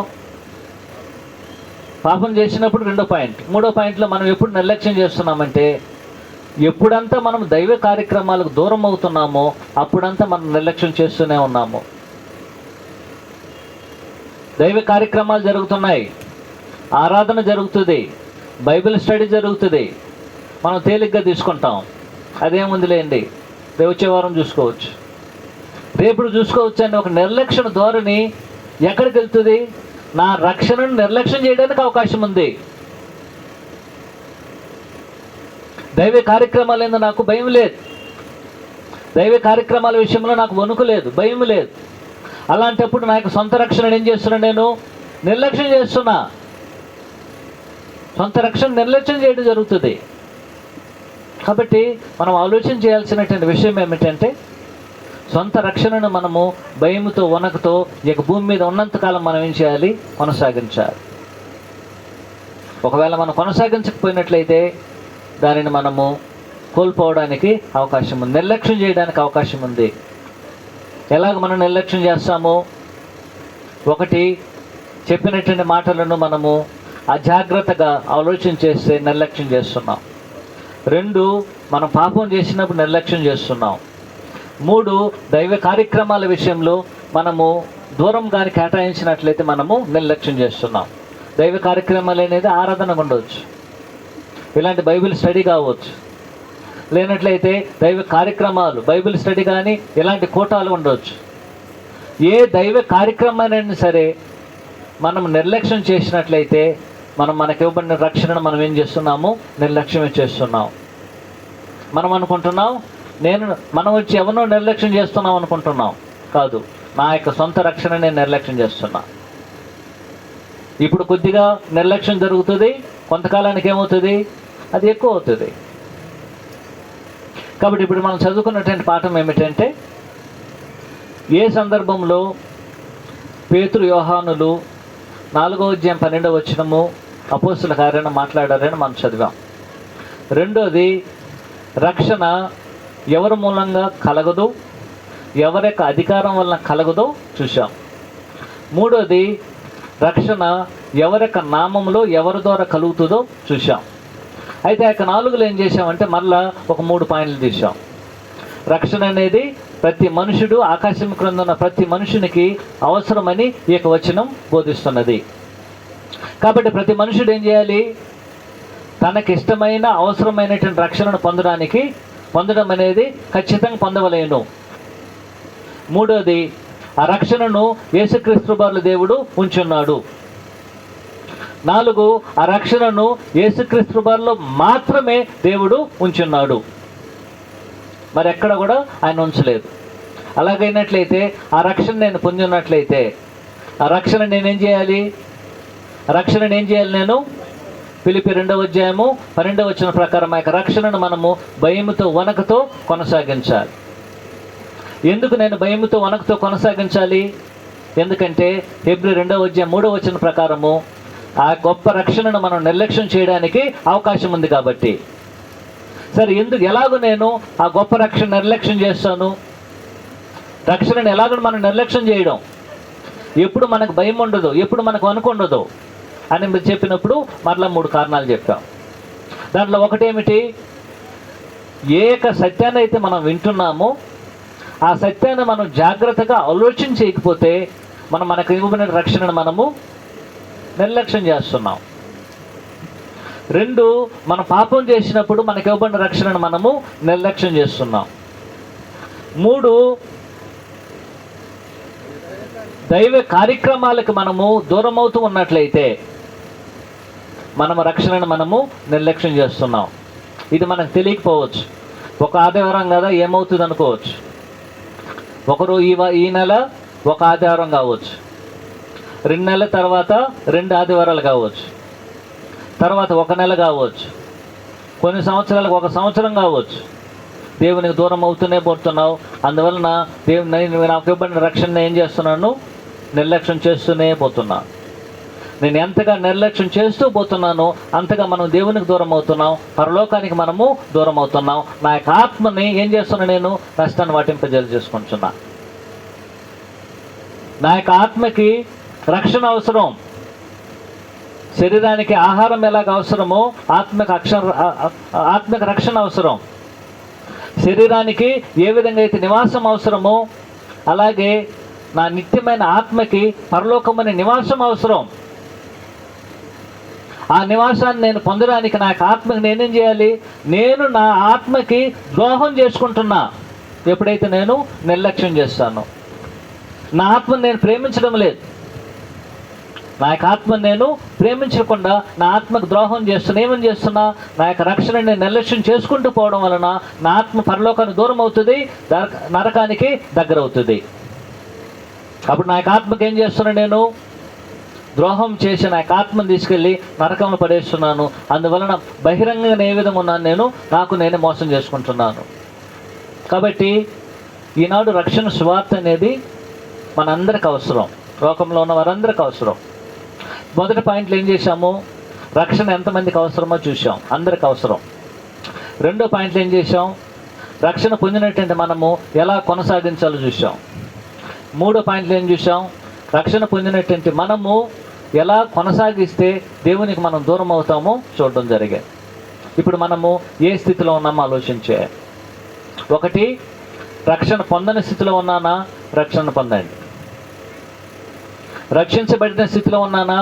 పాపం చేసినప్పుడు. రెండో పాయింట్. మూడో పాయింట్లో మనం ఎప్పుడు నిర్లక్ష్యం చేస్తున్నామంటే, ఎప్పుడంతా మనం దైవ కార్యక్రమాలకు దూరం అవుతున్నామో అప్పుడంతా మనం నిర్లక్ష్యం చేస్తూనే ఉన్నాము. దైవ కార్యక్రమాలు జరుగుతున్నాయి, ఆరాధన జరుగుతుంది, బైబిల్ స్టడీ జరుగుతుంది, మనం తేలిగ్గా తీసుకుంటాం. అదేముందిలేండి, వచ్చే వారం చూసుకోవచ్చు, రేపు చూసుకోవచ్చు అని ఒక నిర్లక్ష్యం ధోరణి ఎక్కడికి వెళ్తుంది? నా రక్షణను నిర్లక్ష్యం చేయడానికి అవకాశం ఉంది. దైవ కార్యక్రమాలు ఏందో నాకు భయం లేదు, దైవ కార్యక్రమాల విషయంలో నాకు వణుకు లేదు, భయం లేదు. అలాంటప్పుడు నా యొక్క సొంత రక్షణ ఏం చేస్తున్నాను? నేను నిర్లక్ష్యం చేస్తున్నా. సొంత రక్షణ నిర్లక్ష్యం చేయడం జరుగుతుంది. కాబట్టి మనం ఆలోచన చేయాల్సినటువంటి విషయం ఏమిటంటే, సొంత రక్షణను మనము భయముతో వణకుతో ఇక భూమి మీద ఉన్నంతకాలం మనం ఏం చేయాలి? కొనసాగించాలి. ఒకవేళ మనం కొనసాగించకపోయినట్లయితే దానిని మనము కోల్పోవడానికి అవకాశం ఉంది, నిర్లక్ష్యం చేయడానికి అవకాశం ఉంది. ఎలాగ మనం నిర్లక్ష్యం చేస్తాము? ఒకటి, చెప్పినటువంటి మాటలను మనము అజాగ్రత్తగా ఆలోచన చేస్తే నిర్లక్ష్యం చేస్తున్నాం. రెండు, మనం పాపం చేసినప్పుడు నిర్లక్ష్యం చేస్తున్నాం. మూడు, దైవ కార్యక్రమాల విషయంలో మనము దూరం కానీ కేటాయించినట్లయితే మనము నిర్లక్ష్యం చేస్తున్నాం. దైవ కార్యక్రమాలు అనేది ఆరాధన ఉండవచ్చు, ఇలాంటి బైబిల్ స్టడీ కావచ్చు, లేనట్లయితే దైవ కార్యక్రమాలు బైబిల్ స్టడీ కానీ ఇలాంటి కూటాలు ఉండవచ్చు. ఏ దైవ కార్యక్రమానైనా సరే మనం నిర్లక్ష్యం చేసినట్లయితే మనకి ఇవ్వబడిన రక్షణను మనం ఏం చేస్తున్నాము? నిర్లక్ష్యమే చేస్తున్నాం. మనం అనుకుంటున్నాం మనం వచ్చి ఎవరినో నిర్లక్ష్యం చేస్తున్నాం అనుకుంటున్నాం. కాదు, నా యొక్క సొంత రక్షణ నేను నిర్లక్ష్యం చేస్తున్నా. ఇప్పుడు కొద్దిగా నిర్లక్ష్యం జరుగుతుంది, కొంతకాలానికి ఏమవుతుంది? అది ఎక్కువ అవుతుంది. కాబట్టి ఇప్పుడు మనం చదువుకున్నటువంటి పాఠం ఏమిటంటే, ఏ సందర్భంలో పేతురు యోహానులు 4వ అధ్యాయం 12వ వచనము అపోస్తుల కార్యాన్ని మాట్లాడారని మనం చదివాం. రెండోది, రక్షణ ఎవరి మూలంగా కలగదు, ఎవరి యొక్క అధికారం వలన కలగదో చూసాం. మూడోది, రక్షణ ఎవరి యొక్క నామంలో ఎవరి ద్వారా కలుగుతుందో చూసాం. అయితే ఆ యొక్క 4లో ఏం చేసామంటే మళ్ళా ఒక 3 పాయింట్లు తీసాం. రక్షణ అనేది ప్రతి మనుషుడు, ఆకాశం క్రింద ఉన్న ప్రతి మనుషునికి అవసరమని ఈ యొక్క వచనం బోధిస్తున్నది. కాబట్టి ప్రతి మనుషుడు ఏం చేయాలి? తనకి ఇష్టమైన అవసరమైనటువంటి రక్షణను పొందడం అనేది ఖచ్చితంగా పొందవలేను. మూడోది, ఆ రక్షణను యేసుక్రీస్తు వారి దేవుడు ఉంచున్నాడు. 4, ఆ రక్షణను యేసుక్రీస్తు వారిలో మాత్రమే దేవుడు ఉంచున్నాడు, మరి ఎక్కడ కూడా ఆయన ఉంచలేదు. అలాగైనట్లయితే ఆ రక్షణ నేను పొంది ఉన్నట్లయితే ఆ రక్షణ నేనేం చేయాలి? నేను ఫిలిప్పీ 2వ అధ్యాయము 12వ వచనం ప్రకారం ఆ యొక్క రక్షణను మనము భయముతో వణకుతో కొనసాగించాలి. ఎందుకు నేను భయముతో వణకుతో కొనసాగించాలి? ఎందుకంటే హెబ్రీ 2వ అధ్యాయం 3వ వచనం ప్రకారము ఆ గొప్ప రక్షణను మనం నిర్లక్ష్యం చేయడానికి అవకాశం ఉంది కాబట్టి. సరే, ఎలాగో నేను ఆ గొప్ప రక్షణ నిర్లక్ష్యం చేస్తాను? రక్షణను ఎలాగో మనం నిర్లక్ష్యం చేయడం, ఎప్పుడు మనకు భయం ఉండదు, ఎప్పుడు మనకు వణుకు ఉండదు అని మీరు చెప్పినప్పుడు మరలా 3 కారణాలు చెప్పాం. దాంట్లో ఒకటేమిటి, ఏ యొక్క సత్యాన్ని అయితే మనం వింటున్నామో ఆ సత్యాన్ని మనం జాగ్రత్తగా ఆలోచన చేయకపోతే మనకు ఇవ్వబడిన రక్షణను మనము నిర్లక్ష్యం చేస్తున్నాం. 2, మన పాపం చేసినప్పుడు మనకి ఇవ్వబడిన రక్షణను మనము నిర్లక్ష్యం చేస్తున్నాం. 3, దైవ కార్యక్రమాలకు మనము దూరం అవుతూ ఉన్నట్లయితే మనము రక్షణను మనము నిర్లక్ష్యం చేస్తున్నాం. ఇది మనకు తెలియకపోవచ్చు. ఒక ఆదివారం కదా ఏమవుతుంది అనుకోవచ్చు. ఒకరు ఈ నెల ఒక ఆదివారం కావచ్చు, 2 నెలల తర్వాత 2 ఆదివారాలు కావచ్చు, తర్వాత 1 నెల కావచ్చు, కొన్ని సంవత్సరాలకు 1 సంవత్సరం కావచ్చు. దేవునికి దూరం అవుతూనే పోతున్నావు. అందువలన నాకు ఇవ్వబడిన రక్షణ ఏం చేస్తున్నాను, నిర్లక్ష్యం చేస్తూనే పోతున్నాను. నేను ఎంతగా నిర్లక్ష్యం చేస్తూ పోతున్నానో అంతగా మనం దేవునికి దూరం అవుతున్నాం, పరలోకానికి మనము దూరం అవుతున్నాం. నా యొక్క ఆత్మని ఏం చేస్తున్నా, నేను నష్టాన్ని చేసుకుంటున్నా. నా యొక్క ఆత్మకి రక్షణ అవసరం. శరీరానికి ఆహారం ఎలాగ అవసరమో ఆత్మక రక్షణ అవసరం. శరీరానికి ఏ విధంగా అయితే నివాసం అవసరమో అలాగే నా నిత్యమైన ఆత్మకి పరలోకమనే నివాసం అవసరం. ఆ నివాసాన్ని నేను పొందడానికి నా ఆత్మకి నేనేం చేయాలి, నేను నా ఆత్మకి ద్రోహం చేసుకుంటున్నా ఎప్పుడైతే నేను నిర్లక్ష్యం చేస్తాను. నా ఆత్మను నేను ప్రేమించడం లేదు. నా యొక్క ఆత్మను నేను ప్రేమించకుండా నా ఆత్మకు ద్రోహం చేస్తున్నా. ఏమని చేస్తున్నా, నా యొక్క రక్షణని నేను నిర్లక్ష్యం చేసుకుంటూ పోవడం వలన నా ఆత్మ పరలోకానికి దూరం అవుతుంది, నరకానికి దగ్గర అవుతుంది. అప్పుడు నా యొక్క ఆత్మకి ఏం చేస్తున్నా, నేను ద్రోహం చేసి నా యొక్క ఆత్మను తీసుకెళ్ళి నరకంలో పడేస్తున్నాను. అందువలన బహిరంగంగా ఏ విధంగా ఉన్నాను, నాకు నేనే మోసం చేసుకుంటున్నాను. కాబట్టి ఈనాడు రక్షణ సువార్త అనేది మనందరికి అవసరం, లోకంలో ఉన్న వారందరికి అవసరం. మొదటి పాయింట్లో ఏం చేశాము, రక్షణ ఎంతమందికి అవసరమో చూసాం, అందరికి అవసరం. 2వ పాయింట్లో ఏం చేసాం, రక్షణ పొందినటువంటి మనము ఎలా కొనసాగించాలో చూసాం. 3వ పాయింట్లో ఏం చూసాం, రక్షణ పొందినటువంటి మనము ఎలా కొనసాగిస్తే దేవునికి మనం దూరం అవుతామో చూడడం జరిగాయి. ఇప్పుడు మనము ఏ స్థితిలో ఉన్నామో ఆలోచించే. 1, రక్షణ పొందని స్థితిలో ఉన్నానా, రక్షణ పొందండి. రక్షించబడిన స్థితిలో ఉన్నానా,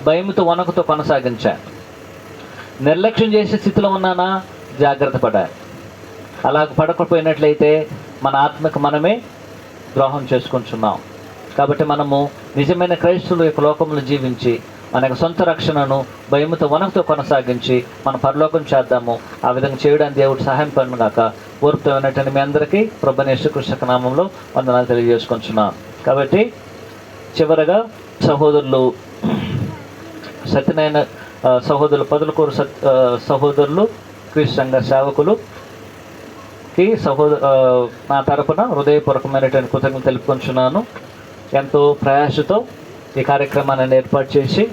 భయముతో వణకుతో కొనసాగించాను. నిర్లక్ష్యం చేసే స్థితిలో ఉన్నానా, జాగ్రత్త పడాలి. అలా పడకపోయినట్లయితే మన ఆత్మకు మనమే ద్రోహం చేసుకుంటున్నాం. కాబట్టి మనము నిజమైన క్రైస్తవుల యొక్క లోకంలో జీవించి మన యొక్క సొంత రక్షణను భయముతో వణకుతో కొనసాగించి మన పరలోకం చేద్దాము. ఆ విధంగా చేయడానికి దేవుడు సహాయం పడినగాక. ఓర్పుతో విన్నటువంటి మీ అందరికీ ప్రభువైన యేసుక్రీస్తు నామములో వందనాలు తెలియజేసుకుంటున్నాను. కాబట్టి చివరగా సహోదరులు సత్యనారాయణ సహోదరులు పొదలకూరు సహోదరులు క్రీస్తు సంఘ సేవకులుకి నా తరపున హృదయపూర్వకమైనటువంటి కృతజ్ఞతలు తెలుపుకుంటున్నాను. ఎంతో ప్రయాసతో ఈ కార్యక్రమాన్ని ఏర్పాటు చేసి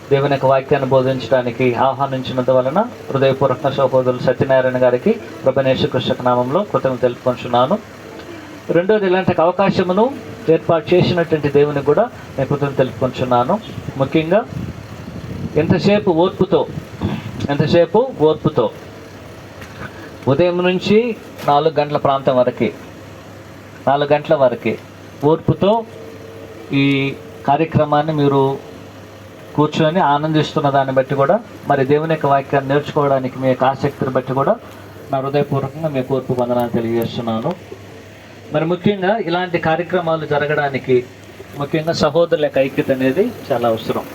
దేవుని యొక్క వాక్యాన్ని బోధించడానికి ఆహ్వానించినందు వలన హృదయపూర్వక సహోదరులు సత్యనారాయణ గారికి ప్రభువైన యేసుక్రీస్తు నామములో కృతజ్ఞతలు తెలుపుకుంటున్నాను. 2వది, ఇలాంటి అవకాశమును ఏర్పాటు చేసినటువంటి దేవునికి కూడా నేను కృతజ్ఞతలు తెలుపుకుంటున్నాను. ముఖ్యంగా ఎంతసేపు ఓర్పుతో ఉదయం నుంచి 4 గంటల ప్రాంతం వరకు 4 గంటల వరకు ఓర్పుతో ఈ కార్యక్రమాన్ని మీరు కూర్చొని ఆనందిస్తున్న దాన్ని బట్టి కూడా, మరి దేవుని యొక్క వాక్యాన్ని నేర్చుకోవడానికి మీ యొక్క ఆసక్తిని బట్టి కూడా నా హృదయపూర్వకంగా మీ ఓర్పు వందనాలు తెలియజేస్తున్నాను. మరి ముఖ్యంగా ఇలాంటి కార్యక్రమాలు జరగడానికి ముఖ్యంగా సహోదరుల యొక్క ఐక్యత అనేది చాలా అవసరం.